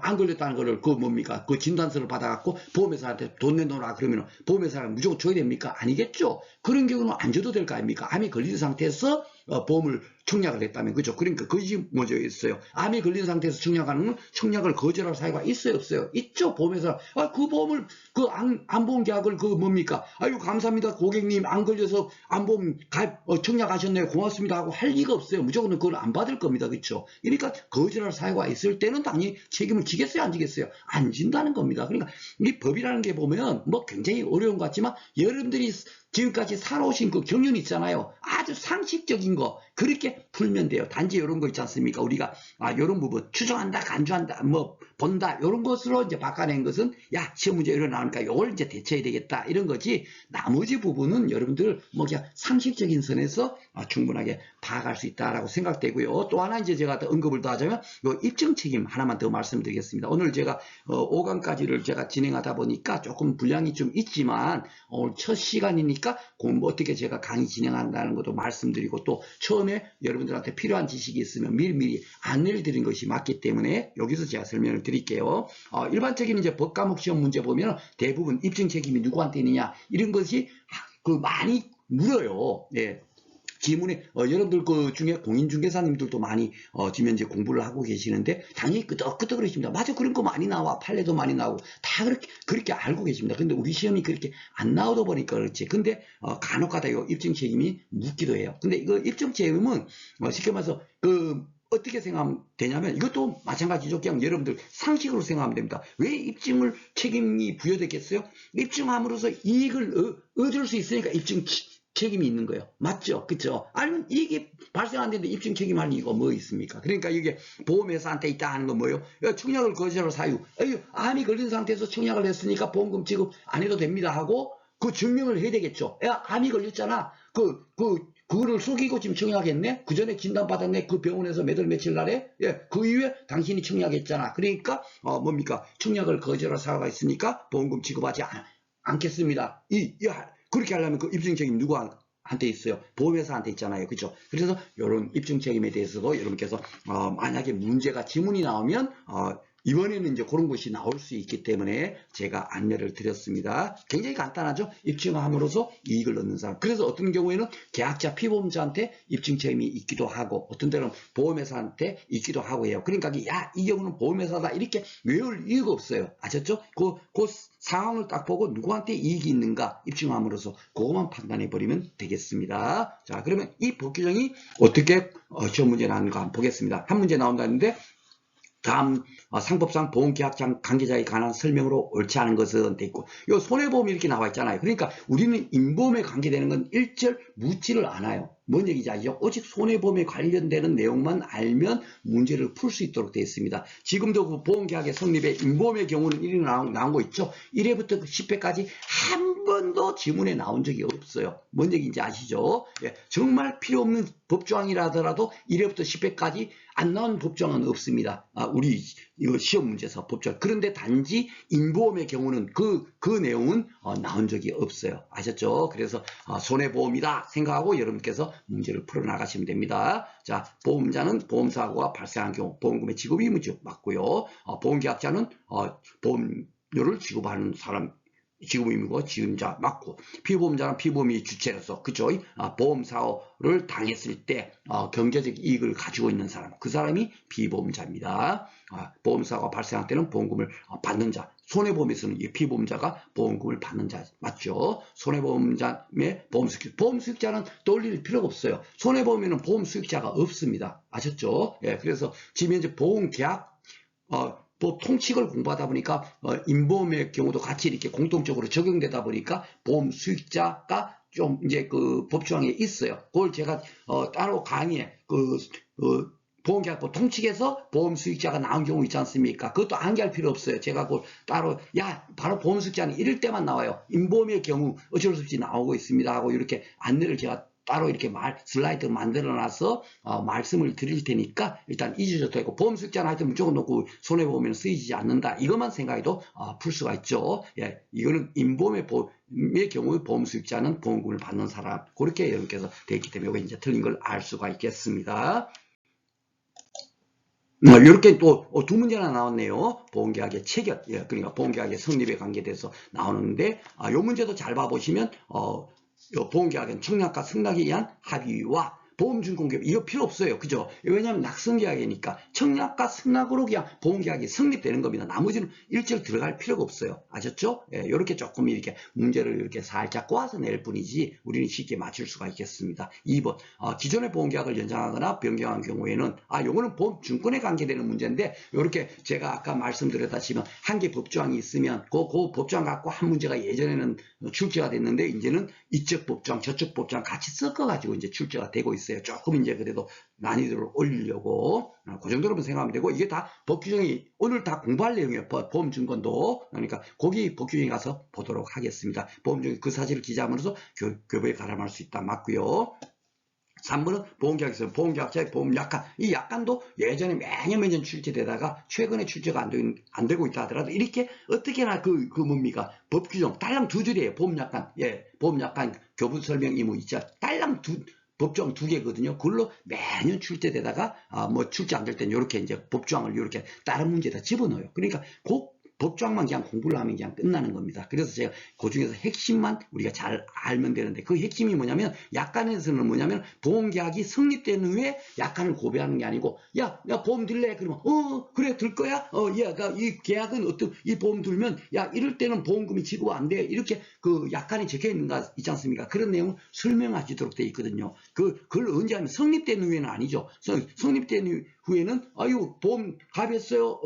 안 걸렸다는 거를 뭡니까? 그 진단서를 받아갖고 보험회사한테 돈 내놓으라 그러면 보험회사가 무조건 줘야 됩니까? 아니겠죠. 그런 경우는 안 줘도 될 거 아닙니까? 암에 걸린 상태에서 보험을 청약을 했다면 그죠? 그러니까 그것이 먼저 있어요. 암에 걸린 상태에서 청약하는 건 청약을 거절할 사유가 있어요, 없어요? 있죠. 보험회사 그 보험을 암보험 계약을 뭡니까? 아유 감사합니다 고객님 안 걸려서 암보험 가입 청약하셨네요 고맙습니다 하고 할 리가 없어요. 무조건 그걸 안 받을 겁니다, 그렇죠? 그러니까 거절할 사유가 있을 때는 당연히 책임을 지겠어요, 안 지겠어요? 안 진다는 겁니다. 그러니까 이 법이라는 게 보면 뭐 굉장히 어려운 것 같지만 여러분들이 지금까지 살아오신 그 경륜이 있잖아요. 아주 상식적인 거 그렇게 풀면 돼요. 단지 이런 거 있지 않습니까? 우리가 이런 부분 추정한다, 간주한다, 뭐 본다 이런 것으로 이제 바꿔낸 것은 야 시험 문제 일어나니까 이걸 이제 대처해야 되겠다 이런 거지. 나머지 부분은 여러분들 뭐 그냥 상식적인 선에서 충분하게 파악할 수 있다라고 생각되고요. 또 하나 이제 제가 더 언급을 더 하자면 요 입증 책임 하나만 더 말씀드리겠습니다. 오늘 제가 5강까지를 제가 진행하다 보니까 조금 분량이 좀 있지만 오늘 첫 시간이니까 어떻게 제가 강의 진행한다는 것도 말씀드리고 또 처음에 여러분들한테 필요한 지식이 있으면 미리미리 안내를 드린 것이 맞기 때문에 여기서 제가 설명을 드릴게요. 일반적인 이제 법과목 시험 문제 보면 대부분 입증 책임이 누구한테 있느냐 이런 것이 많이 물어요. 예. 지문에 여러분들 그 중에 공인중개사님들도 많이 지금 현재 공부를 하고 계시는데 당연히 끄덕끄덕 그러십니다. 맞아 그런 거 많이 나와 판례도 많이 나오고 다 그렇게 알고 계십니다. 근데 우리 시험이 그렇게 안 나오다 보니까 그렇지. 근데 간혹가다 이 입증 책임이 묻기도 해요. 근데 이거 입증 책임은 쉽게 말해서 어떻게 생각하면 되냐면 이것도 마찬가지죠. 그냥 여러분들 상식으로 생각하면 됩니다. 왜 입증을 책임이 부여됐겠어요? 입증함으로써 이익을 얻을 수 있으니까 입증 책임이 있는 거예요. 맞죠? 그쵸? 아니면 이게 발생 안 되는데 입증 책임할 이유가 뭐 있습니까? 그러니까 이게 보험회사한테 있다 하는 건 뭐예요? 청약을 거절할 사유. 암이 걸린 상태에서 청약을 했으니까 보험금 지급 안 해도 됩니다 하고 그 증명을 해야 되겠죠. 암이 걸렸잖아. 그거를 속이고 지금 청약했네? 그 전에 진단받았네? 그 병원에서 몇 월 며칠 날에? 그 이후에 당신이 청약했잖아. 그러니까, 뭡니까? 청약을 거절할 사유가 있으니까 보험금 지급하지 않겠습니다. 그렇게 하려면 그 입증 책임 누구한테 있어요? 보험회사한테 있잖아요. 그렇죠? 그래서 이런 입증 책임에 대해서도 여러분께서 만약에 문제가 지문이 나오면 이번에는 이제 그런 것이 나올 수 있기 때문에 제가 안내를 드렸습니다. 굉장히 간단하죠? 입증함으로써 이익을 얻는 사람. 그래서 어떤 경우에는 계약자 피보험자한테 입증 책임이 있기도 하고 어떤 때는 보험회사한테 있기도 하고 해요. 그러니까 이 경우는 보험회사다 이렇게 외울 이유가 없어요. 아셨죠? 그 상황을 딱 보고 누구한테 이익이 있는가 입증함으로써 그것만 판단해 버리면 되겠습니다. 자, 그러면 이 법 규정이 어떻게 시험 문제 나오는가 한번 보겠습니다. 한 문제 나온다는데 다음 상법상 보험계약장 관계자에 관한 설명으로 옳지 않은 것은 돼 있고 요 손해보험이 이렇게 나와 있잖아요. 그러니까 우리는 인보험에 관계되는 건 일절 묻지를 않아요. 뭔 얘기인지 아시죠? 오직 손해보험에 관련되는 내용만 알면 문제를 풀 수 있도록 되어 있습니다. 지금도 그 보험계약의 성립에 인보험의 경우는 1회 나온 거 있죠? 1회부터 10회까지 한 번도 지문에 나온 적이 없어요. 뭔 얘기인지 아시죠? 정말 필요 없는 법조항이라 하더라도 1회부터 10회까지 안 나온 법조항은 없습니다. 우리 이거 시험 문제에서 법조항. 그런데 단지 인보험의 경우는 그 내용은 나온 적이 없어요. 아셨죠? 그래서 손해보험이다 생각하고 여러분께서 문제를 풀어나가시면 됩니다. 자, 보험자는 보험사고가 발생한 경우 보험금의 지급 의무죠. 맞고요. 보험계약자는 보험료를 지급하는 사람 지급 의무고 지음자 맞고, 피보험자는 피보험이 주체로서 그죠? 보험 사고를 당했을 때 경제적 이익을 가지고 있는 사람, 그 사람이 피보험자입니다. 보험 사고가 발생할 때는 보험금을 받는 자, 손해보험에서는 이 피보험자가 보험금을 받는 자 맞죠? 손해보험자의 보험 수익자는 떠올릴 필요가 없어요. 손해보험에는 보험 수익자가 없습니다. 아셨죠? 예, 그래서 지금 현재 보험계약 또 통칙을 공부하다 보니까 인보험의 경우도 같이 이렇게 공통적으로 적용되다 보니까 보험 수익자가 좀 이제 그 법조항에 있어요. 그걸 제가 따로 강의에 보험계약법 통칙에서 보험 수익자가 나온 경우 있지 않습니까? 그것도 암기할 필요 없어요. 제가 그걸 따로 바로 보험 수익자는 이럴 때만 나와요. 인보험의 경우 어쩔 수 없이 나오고 있습니다 하고 이렇게 안내를 제가 따로 이렇게 슬라이드 만들어 놔서 말씀을 드릴 테니까 일단 잊으셔도 되고, 보험 수익자는 하여튼 무조건 놓고 손해보험에는 쓰이지 않는다, 이것만 생각해도 풀 수가 있죠. 예, 이거는 인보험의 경우에 보험 수익자는 보험금을 받는 사람, 그렇게 여러분께서 되어 있기 때문에 이제 틀린 걸 알 수가 있겠습니다. 이렇게 또 두 문제나 나왔네요. 보험계약의 체결, 예, 그러니까 보험계약의 성립에 관계돼서 나오는데, 이 문제도 잘 봐보시면 보험계약은 청약과 승낙에 의한 합의와 보험증권기업, 이거 필요 없어요. 그죠? 왜냐하면 낙선계약이니까 청약과 승낙으로 그냥 보험계약이 성립되는 겁니다. 나머지는 일절 들어갈 필요가 없어요. 아셨죠? 예, 이렇게 조금 이렇게 문제를 이렇게 살짝 꼬아서 낼 뿐이지 우리는 쉽게 맞출 수가 있겠습니다. 2번, 기존의 보험계약을 연장하거나 변경한 경우에는, 요거는 보험증권에 관계되는 문제인데, 이렇게 제가 아까 말씀드렸다시피 한 개 법조항이 있으면 그 법조항 갖고 한 문제가 예전에는 출제가 됐는데, 이제는 이쪽 법조항 저쪽 법조항 같이 섞어가지고 이제 출제가 되고 있어요. 조금 이제 그래도 난이도를 올리려고 그 정도로만 생각하면 되고, 이게 다 법규정이 오늘 다 공부할 내용이에요. 보험증권도. 그러니까 거기 법규정에 가서 보도록 하겠습니다. 보험증권 그 사실을 기재함으로써 교부에 가름할 수 있다. 맞고요. 3번은 보험계약에서 보험계약자의 보험약관, 이 약관도 예전에 몇 년 출제되다가 최근에 출제가 안 되고 있다 하더라도 이렇게 어떻게나 뭡니까? 법규정 딸랑 두 줄이에요. 보험약관, 예, 보험약관 교부 설명 의무 있죠. 딸랑 법조항 두 개거든요. 그걸로 매년 출제되다가 뭐 출제 안 될 때는 이렇게 이제 법조항을 이렇게 다른 문제에다 집어넣어요. 그러니까 법조항만 그냥 공부를 하면 그냥 끝나는 겁니다. 그래서 제가 그 중에서 핵심만 우리가 잘 알면 되는데, 그 핵심이 뭐냐면, 약관에서는 뭐냐면 보험계약이 성립된 후에 약관을 고려하는 게 아니고, 야 보험 들래? 그러면 그래 들 거야? 이 계약은 이 보험 들면 이럴 때는 보험금이 지급 안 돼, 이렇게 그 약관이 적혀 있는 거 있지 않습니까? 그런 내용을 설명하시도록 되어 있거든요. 그걸 언제 하면 성립된 후에는 아니죠. 성립된 후에는 보험 가입했어요.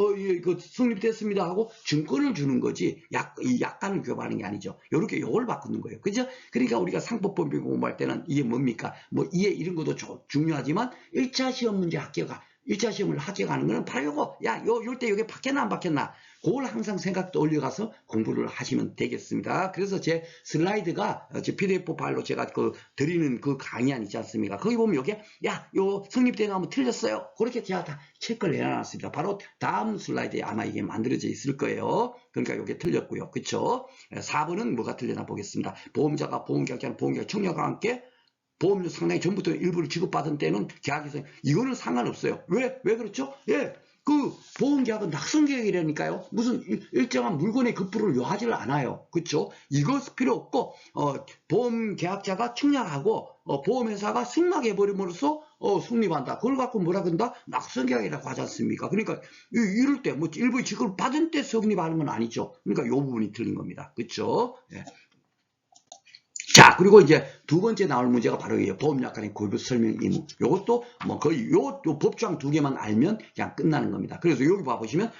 성립됐습니다 하고 증권을 주는 거지, 이 약관을 교부하는 게 아니죠. 요렇게 요걸 바꾸는 거예요. 그죠? 그러니까 우리가 상법법 공부할 때는 이게 뭡니까? 뭐 이해 이런 것도 중요하지만 1차 시험 문제 1차 시험을 합격하는 거는 바로 요거, 요럴 때 이게 바뀌었나 안 바뀌었나, 그걸 항상 생각도 올려가서 공부를 하시면 되겠습니다. 그래서 제 슬라이드가 제 PDF 파일로 제가 드리는 그 강의안 있지 않습니까? 거기 보면 요게 요 성립대가 한번 틀렸어요. 그렇게 제가 다 체크를 해놨습니다. 바로 다음 슬라이드에 아마 이게 만들어져 있을 거예요. 그러니까 요게 틀렸고요. 그쵸? 4번은 뭐가 틀렸나 보겠습니다. 보험자가 보험계약자는 보험계약 청약과 함께 보험료 상당히 전부터 일부를 지급받은 때는 계약에서, 이거는 상관없어요. 왜 그렇죠? 예, 보험계약은 낙선계약이라니까요. 무슨 일정한 물건의 급부를 요하지를 않아요. 그렇죠? 이것 필요 없고, 보험계약자가 청약하고 보험회사가 승낙해버림으로써 성립한다. 그걸 갖고 뭐라 그런다? 낙선계약이라고 하지 않습니까? 그러니까 이럴 때 뭐 일부의 지급을 받은 때 성립하는 건 아니죠. 그러니까 이 부분이 틀린 겁니다. 그렇죠? 예. 자, 그리고 이제 두 번째 나올 문제가 바로 이 보험약관의 고유 설명 의무. 요것도 뭐 거의 요 법조항 두 개만 알면 그냥 끝나는 겁니다. 그래서 여기 봐보시면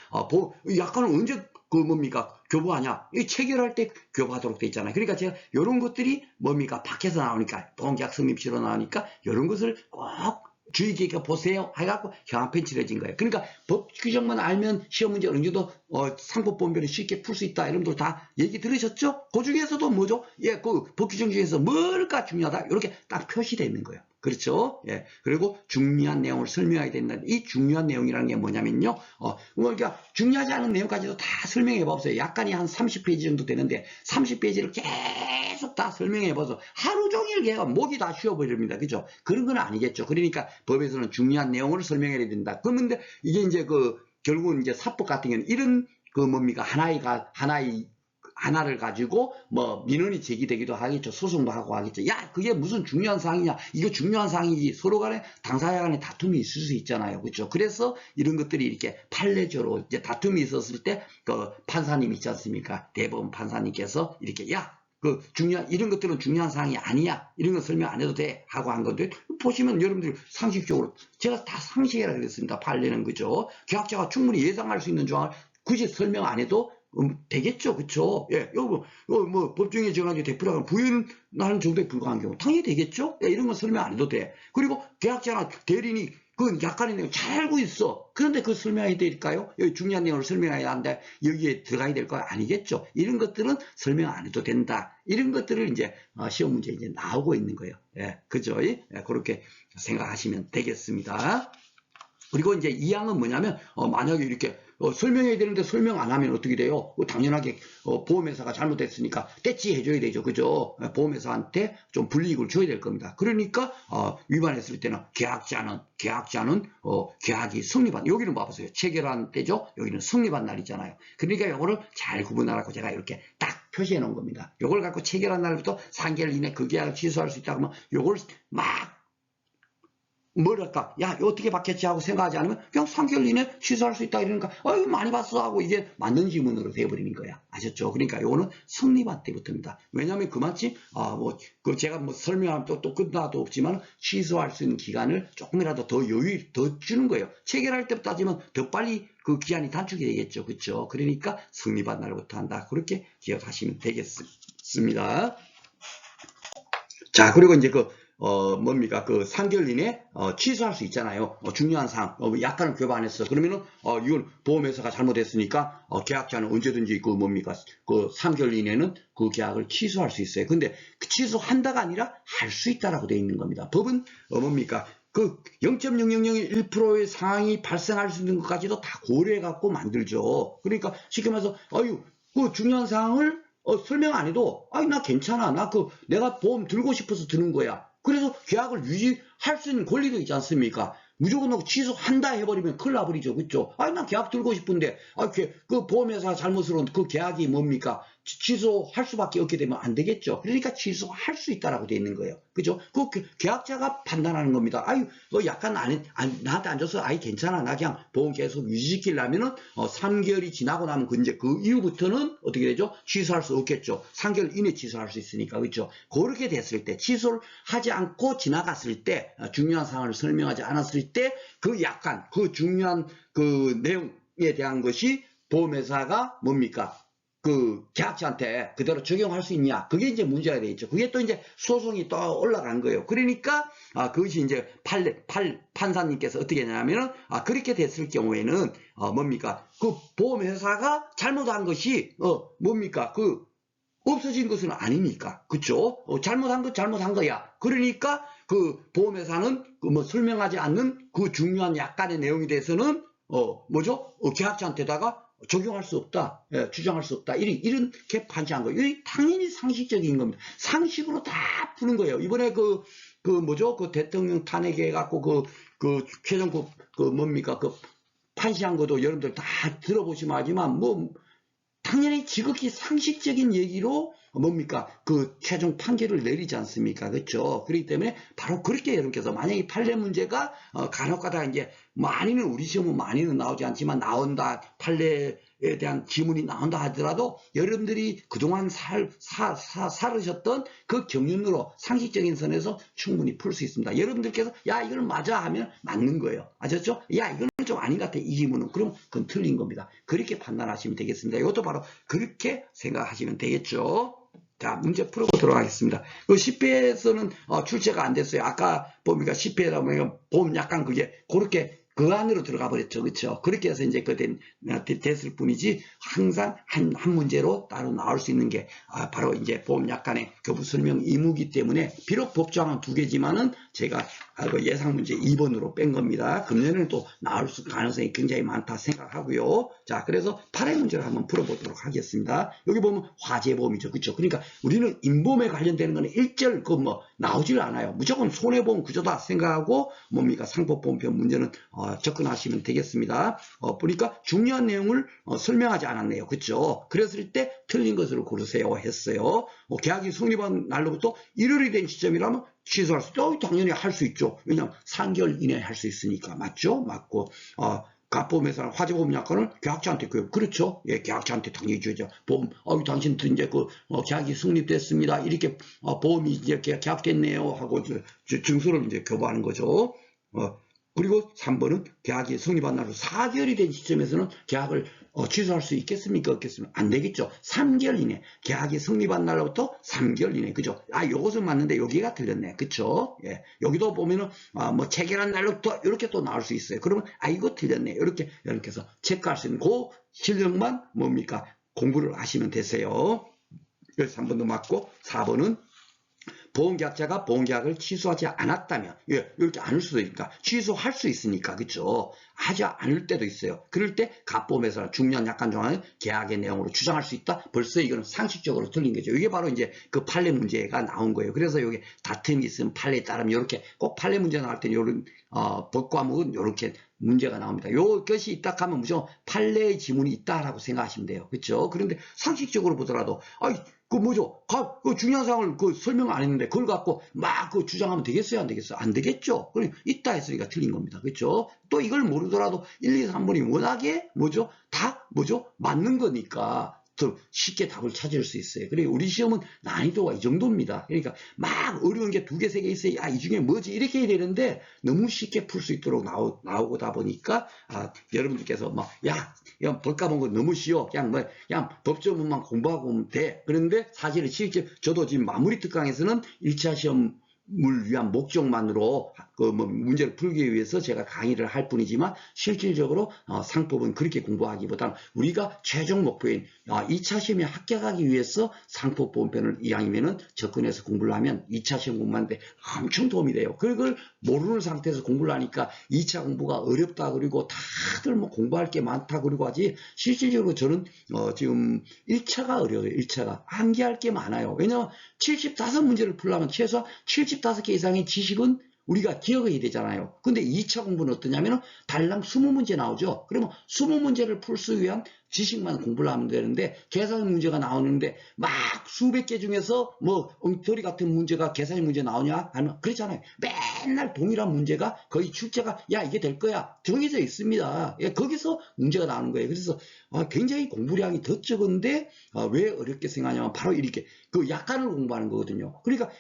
약관을 언제 뭡니까? 교부하냐? 이 체결할 때 교부하도록 돼 있잖아요. 그러니까 제가 이런 것들이 뭡니까? 밖에서 나오니까, 보험계약 성립시로 나오니까 이런 것을 꼭 주의 깊게 보세요 해갖고 형광펜 칠해진 거예요. 그러니까 법 규정만 알면 시험 문제 어느 정도 상법보험별로 쉽게 풀 수 있다, 이런 분들 다 얘기 들으셨죠? 그 중에서도 뭐죠? 예, 그 법 규정 중에서 뭘까 중요하다, 이렇게 딱 표시되어 있는 거예요. 그렇죠? 예. 그리고 중요한 내용을 설명해야 된다. 이 중요한 내용이라는 게 뭐냐면요. 그러니까 중요하지 않은 내용까지도 다 설명해 봐보세요. 약간이 한 30페이지 정도 되는데 30페이지를 계속 다 설명해 봐서 하루 종일 걔가 목이 다 쉬어버립니다. 그죠? 그런 건 아니겠죠. 그러니까 법에서는 중요한 내용을 설명해야 된다. 그런데 이게 이제 결국은 이제 사법 같은 경우는 이런 뭡니까? 하나를 가지고 뭐 민원이 제기되기도 하겠죠. 소송도 하고 하겠죠. 야, 그게 무슨 중요한 사항이냐? 이거 중요한 사항이지. 서로 간에 당사자 간에 다툼이 있을 수 있잖아요. 그렇죠? 그래서 이런 것들이 이렇게 판례적으로 이제 다툼이 있었을 때 판사님 있지 않습니까? 대법원 판사님께서 이렇게 이런 것들은 중요한 사항이 아니야. 이런 거 설명 안 해도 돼. 하고 한 건데, 보시면 여러분들 상식적으로, 제가 다 상식이라 그랬습니다. 판례는, 그죠? 계약자가 충분히 예상할 수 있는 조항을 굳이 설명 안 해도 되겠죠. 그쵸? 예, 법정에 정하게 대표라고 부인하는 정도에 불과한 경우, 당연히 되겠죠? 예, 이런 건 설명 안 해도 돼. 그리고 계약자나 대리인이 약간의 내용 잘 알고 있어. 그런데 설명해야 될까요? 여기 중요한 내용을 설명해야 하는데 여기에 들어가야 될 거 아니겠죠? 이런 것들은 설명 안 해도 된다. 이런 것들을 이제 시험 문제에 이제 나오고 있는 거예요. 예, 그죠? 예, 그렇게 생각하시면 되겠습니다. 그리고 이제 이 항은 뭐냐면 만약에 이렇게 설명해야 되는데 설명 안 하면 어떻게 돼요? 당연하게 보험회사가 잘못했으니까 떼치 해줘야 되죠. 그죠? 보험회사한테 좀 불이익을 줘야 될 겁니다. 그러니까 위반했을 때는 계약자는 계약이 성립한, 여기는 봐보세요. 체결한 때죠. 여기는 성립한 날이잖아요. 그러니까 이거를 잘 구분하라고 제가 이렇게 딱 표시해 놓은 겁니다. 이걸 갖고 체결한 날부터 3개월 이내 그 계약을 취소할 수 있다 그러면 이걸 막 뭐랄까, 야, 이거 어떻게 받겠지 하고 생각하지 않으면 그냥 3개월 이내 취소할 수 있다 이러니까, 이거 많이 봤어 하고 이게 맞는 지문으로 되어버리는 거야. 아셨죠? 그러니까 이거는 성립한 때부터입니다. 왜냐하면 그만치, 제가 설명하면 또 끝나도 없지만 취소할 수 있는 기간을 조금이라도 더 더 주는 거예요. 체결할 때부터 따지면 더 빨리 그 기한이 단축이 되겠죠. 그렇죠? 그러니까 성립한 날부터 한다. 그렇게 기억하시면 되겠습니다. 자, 그리고 이제 뭡니까? 3개월 이내 취소할 수 있잖아요. 중요한 사항, 약간은 교반했어. 그러면은 이건 보험회사가 잘못했으니까 계약자는 언제든지 3개월 이내는 그 계약을 취소할 수 있어요. 근데 취소한다가 아니라 할 수 있다라고 되어 있는 겁니다. 법은 뭡니까? 0.0001%의 상황이 발생할 수 있는 것까지도 다 고려해 갖고 만들죠. 그러니까 쉽게 말해서 중요한 사항을 설명 안 해도 나 괜찮아. 내가 보험 들고 싶어서 드는 거야. 그래서 계약을 유지할 수 있는 권리도 있지 않습니까? 무조건 취소한다 해버리면 큰일 나버리죠. 그쵸? 난 계약 들고 싶은데, 보험회사 잘못으로 그 계약이 뭡니까? 취소할 수밖에 없게 되면 안 되겠죠. 그러니까 취소할 수 있다라고 되어 있는 거예요. 그죠? 계약자가 판단하는 겁니다. 약간 나한테 안 줘서 괜찮아. 나 그냥 보험 계속 유지시키려면은 3개월이 지나고 나면 이제 그 이후부터는 어떻게 되죠? 취소할 수 없겠죠. 3개월 이내 취소할 수 있으니까. 그죠? 그렇게 됐을 때, 취소를 하지 않고 지나갔을 때, 중요한 사항을 설명하지 않았을 때, 중요한 내용에 대한 것이 보험회사가 뭡니까? 계약자한테 그대로 적용할 수 있냐? 그게 이제 문제가 되겠죠. 그게 또 이제 소송이 또 올라간 거예요. 그러니까, 그것이 이제 판사님께서 어떻게 했냐면은, 그렇게 됐을 경우에는, 뭡니까? 보험회사가 잘못한 것이, 뭡니까? 없어진 것은 아니니까. 그쵸? 잘못한 것 잘못한 거야. 그러니까, 보험회사는 설명하지 않는 중요한 약간의 내용에 대해서는, 계약자한테다가 적용할 수 없다. 예, 주장할 수 없다. 이렇게 판시한 거예요. 이게 당연히 상식적인 겁니다. 상식으로 다 푸는 거예요. 이번에 대통령 탄핵해갖고 최종 뭡니까? 판시한 것도 여러분들 다 들어보시면 하지만, 당연히 지극히 상식적인 얘기로 뭡니까? 최종 판결을 내리지 않습니까? 그렇죠? 그렇기 때문에 바로 그렇게 여러분께서 만약에 판례 문제가 간혹가다 이제 많이는 우리 시험은 많이는 나오지 않지만 나온다, 판례에 대한 지문이 나온다 하더라도 여러분들이 그동안 살으셨던 그 경륜으로 상식적인 선에서 충분히 풀 수 있습니다. 여러분들께서 야 이걸 맞아 하면 맞는 거예요. 아셨죠? 야 이거는 좀 아닌 것 같아 이 지문은. 그럼 그건 틀린 겁니다. 그렇게 판단하시면 되겠습니다. 이것도 바로 그렇게 생각하시면 되겠죠. 자, 문제 풀어보도록 하겠습니다. 10회에서는 출제가 안 됐어요. 아까 뭡니까? 10회라면 보면 약간 그게 그렇게 그 안으로 들어가 버렸죠. 그렇죠? 그렇게 해서 이제 됐을 뿐이지 항상 한 문제로 따로 나올 수 있는 게 바로 이제 보험약관의 교부 설명 의무이기 때문에 비록 법조항은 2개지만은 제가 예상 문제 2번으로 뺀 겁니다. 금년에는 또 나올 가능성이 굉장히 많다 생각하고요. 자, 그래서 8회 문제를 한번 풀어보도록 하겠습니다. 여기 보면 화재보험이죠. 그렇죠? 그러니까 우리는 인보험에 관련되는 거는 일절 나오질 않아요. 무조건 손해보험 구조다 생각하고 뭡니까? 상법보험편 문제는 접근하시면 되겠습니다. 보니까 중요한 내용을 설명하지 않았네요. 그렇죠? 그랬을 때 틀린 것으로 고르세요 했어요. 계약이 성립한 날로부터 1월이 된 시점이라면 취소할 수 있죠. 당연히 할 수 있죠. 왜냐하면 3개월 이내에 할 수 있으니까. 맞죠? 맞고 가보험회사는 화재보험 약관을 계약자한테 그렇죠? 예, 계약자한테 당연히 줘야죠. 보험, 당신들 이제 계약이 성립됐습니다. 이렇게 보험이 이제 계약됐네요 하고 증서를 이제 교부하는 거죠. 그리고 3번은 계약이 성립한 날로 4개월이 된 시점에서는 계약을 취소할 수 있겠습니까? 없겠습니까? 안 되겠죠. 3개월 이내. 계약이 성립한 날로부터 3개월 이내. 그죠? 요것은 맞는데 여기가 틀렸네. 그쵸? 예. 여기도 보면은, 체결한 날로부터 이렇게 또 나올 수 있어요. 그러면, 이거 틀렸네. 이렇게 해서 체크할 수 있는 그 실력만 뭡니까? 공부를 하시면 되세요. 그래서 3번도 맞고, 4번은 보험계약자가 보험계약을 취소하지 않았다면, 이렇게 않을 수도 있으니까, 취소할 수 있으니까, 그쵸? 하지 않을 때도 있어요. 그럴 때, 갑보험회사 중요한 약관 조항을 계약의 내용으로 주장할 수 있다? 벌써 이거는 상식적으로 틀린 거죠. 이게 바로 이제 그 판례 문제가 나온 거예요. 그래서 여기 다툼이 있으면 판례에 따르면 이렇게 꼭 판례 문제 나올 때는 이런, 법과목은 이렇게 문제가 나옵니다. 이것이 있다 하면 무조건 판례의 지문이 있다라고 생각하시면 돼요. 그렇죠? 그런데 상식적으로 보더라도 그 중요한 사항을 설명 안 했는데 그걸 갖고 막 주장하면 되겠어요? 안 되겠어요? 안 되겠죠? 그럼 있다 했으니까 틀린 겁니다. 그렇죠? 또 이걸 모르더라도 1, 2, 3번이 워낙에 다 맞는 거니까 더 쉽게 답을 찾을 수 있어요. 그리고 우리 시험은 난이도가 이 정도입니다. 그러니까 막 어려운 게 2개, 3개 있어요. 이 중에 뭐지? 이렇게 해야 되는데 너무 쉽게 풀 수 있도록 나오다 보니까 여러분들께서 법과목은 거 너무 쉬워. 그냥 법조문만 공부하고 오면 돼. 그런데 사실은 실제 저도 지금 마무리 특강에서는 1차 시험 을 위한 목적만으로 문제를 풀기 위해서 제가 강의를 할 뿐이지만 실질적으로 상법은 그렇게 공부하기보다는 우리가 최종 목표인 2차 시험에 합격하기 위해서 상법보험편을 이왕이면은 접근해서 공부를 하면 2차 시험 공부하는데 엄청 도움이 돼요. 그걸 모르는 상태에서 공부를 하니까 2차 공부가 어렵다 그리고 다들 공부할 게 많다 그리고 하지 실질적으로 저는 지금 1차가 어려워요. 1차가 암기할 게 많아요. 왜냐하면 75문제를 풀려면 최소 75개 이상의 지식은 우리가 기억해야 되잖아요. 근데 2차 공부는 어떠냐면 달랑 20문제 나오죠. 그러면 20문제를 풀 수 위한 지식만 공부를 하면 되는데 계산 문제가 나오는데 막 수백 개 중에서 엉터리 같은 문제가 계산 문제 나오냐 하면 그렇잖아요. 맨날 동일한 문제가 거의 출제가 이게 될 거야 정해져 있습니다. 거기서 문제가 나오는 거예요. 그래서 굉장히 공부량이 더 적은데 왜 어렵게 생각하냐면 바로 이렇게 그 약관을 공부하는 거거든요. 그러니까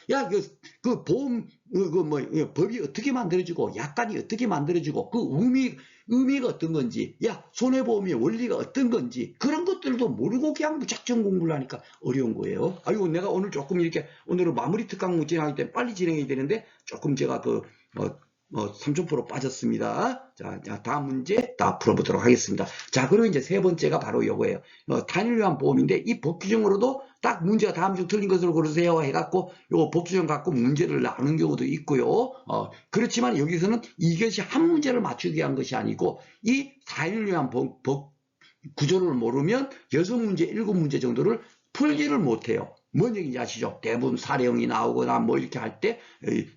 그 보험 법이 어떻게 만들어지고 약관이 어떻게 만들어지고 그 의미가 어떤 건지 손해보험의 원리가 어떤 건지 그런 것들도 모르고 그냥 무작정 공부를 하니까 어려운 거예요. 내가 오늘 조금 이렇게 오늘은 마무리 특강 진행하기 때문에 빨리 진행해야 되는데 조금 제가 30% 빠졌습니다. 자, 다음 문제 다 풀어보도록 하겠습니다. 자, 그리고 이제 세 번째가 바로 이거예요. 단위를 위한 보험인데 이 법 규정으로도 딱 문제가 다음 중 틀린 것으로 고르세요 해갖고 요 법 규정 갖고 문제를 나누는 경우도 있고요. 그렇지만 여기서는 이것이 한 문제를 맞추기 위한 것이 아니고 이 단위를 위한 법 구조를 모르면 6문제, 7문제 정도를 풀지를 못해요. 뭔 얘기인지 아시죠? 대부분 사례형이 나오거나 이렇게 할 때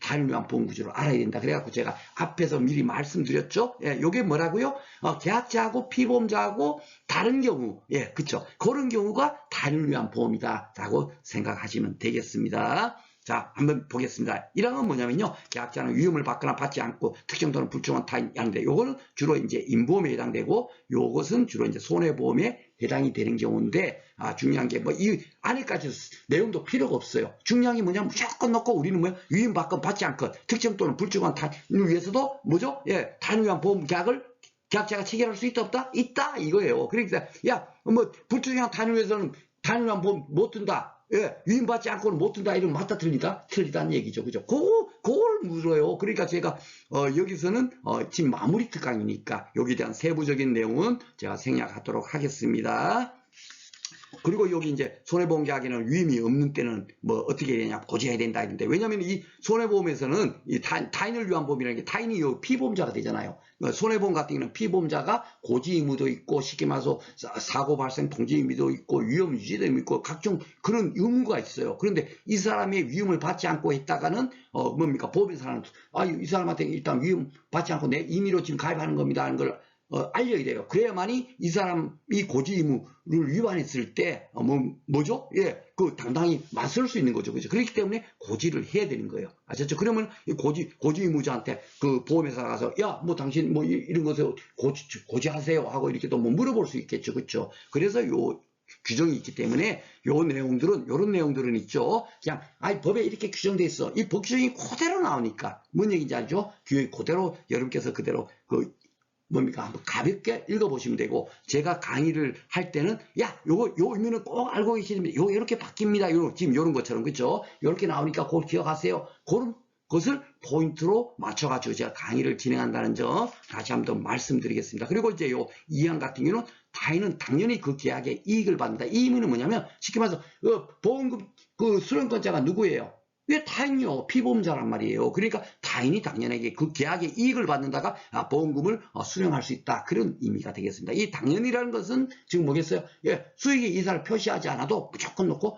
단위를 위한 보험 구조를 알아야 된다. 그래갖고 제가 앞에서 미리 말씀드렸죠? 요게 뭐라고요? 계약자하고 피보험자하고 다른 경우, 그쵸? 그런 경우가 단위를 위한 보험이다. 라고 생각하시면 되겠습니다. 자, 한번 보겠습니다. 1항은 뭐냐면요. 계약자는 위험을 받거나 받지 않고 특정 또는 불충한 타인인데 요거는 주로 이제 인보험에 해당되고 요것은 주로 이제 손해보험에 해당이 되는 경우인데 중요한 게 이 안에까지 내용도 필요가 없어요. 중요한 게 뭐냐면 무조건 넣고 우리는 위험 받건 받지 않건 특정 또는 불충한 타인을 위해서도 단위 위한 보험 계약을 계약자가 체결할 수 있다 없다? 있다 이거예요. 그러니까 불충한 타인을 위해서는 단위 위한 보험 못 든다. 예, 위임받지 않고는 못 든다. 이런 맞다 틀리다? 틀리다는 얘기죠. 그죠? 그걸 물어요. 그러니까 제가, 여기서는, 지금 마무리 특강이니까 여기에 대한 세부적인 내용은 제가 생략하도록 하겠습니다. 그리고 여기 이제 손해보험계약에는 위임이 없는 때는 뭐 어떻게 해야 되냐, 고지해야 된다 이런데, 왜냐면 이 손해보험에서는 이 타인을 위한 보험이라는 게 타인이 피보험자가 되잖아요. 손해보험 같은 경우는 피보험자가 고지 의무도 있고, 쉽게 말해서 사고 발생 통지 의무도 있고, 위험 유지도 있고, 각종 그런 의무가 있어요. 그런데 이 사람의 위험을 받지 않고 했다가는 뭡니까, 보험회사는 이 사람한테 일단 위험 받지 않고 내 임의로 지금 가입하는 겁니다 하는 걸 알려야 돼요. 그래야만이 이 사람이 고지 의무를 위반했을 때, 뭐죠? 예, 당당히 맞설 수 있는 거죠. 그죠? 그렇기 때문에 고지를 해야 되는 거예요. 아셨죠? 그러면 이 고지 의무자한테 보험회사 가서, 야, 당신 이런 것에 고지하세요 하고 이렇게 또 물어볼 수 있겠죠. 그죠? 그래서 요 규정이 있기 때문에 요런 내용들은 있죠. 그냥, 법에 이렇게 규정돼 있어. 이 법 규정이 그대로 나오니까. 뭔 얘기인지 알죠? 그대로, 여러분께서 그대로, 한번 가볍게 읽어보시면 되고, 제가 강의를 할 때는, 야, 요 의미는 꼭 알고 계시면, 이렇게 바뀝니다. 지금 요런 것처럼, 그죠? 요렇게 나오니까 그걸 기억하세요. 그런 것을 포인트로 맞춰가지고 제가 강의를 진행한다는 점 다시 한번 말씀드리겠습니다. 그리고 이제 요 2항 같은 경우는 타인은 당연히 그 계약의 이익을 받는다. 이 의미는 뭐냐면, 쉽게 말해서, 보험금, 수령권자가 누구예요? 왜 타인이요? 피보험자란 말이에요. 그러니까 타인이 당연하게 그 계약의 이익을 받는다가 보험금을 수령할 수 있다. 그런 의미가 되겠습니다. 이 당연이라는 것은 지금 뭐겠어요? 예, 수익의 이사를 표시하지 않아도 무조건 놓고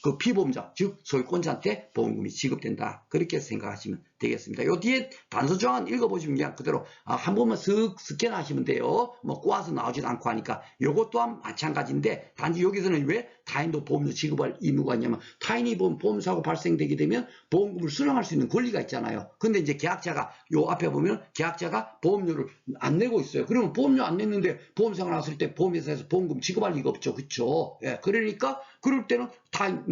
그 피보험자, 즉 소유권자한테 보험금이 지급된다. 그렇게 생각하시면 되겠습니다. 요 뒤에 단서 조항 읽어보시면 그냥 그대로 한 번만 쓱 스캔하시면 돼요. 꼬아서 나오지도 않고 하니까. 요것 또한 마찬가지인데, 단지 여기서는 왜 타인도 보험료 지급할 의무가 있냐면, 타인이 보험사고 발생되게 되면 보험금을 수령할 수 있는 권리가 있잖아요. 근데 이제 계약자가, 요 앞에 보면 계약자가 보험료를 안 내고 있어요. 그러면 보험료 안 냈는데 보험사가 났을 때 보험회사에서 보험금 지급할 리가 없죠. 그쵸? 예, 그러니까 그럴 때는 타인,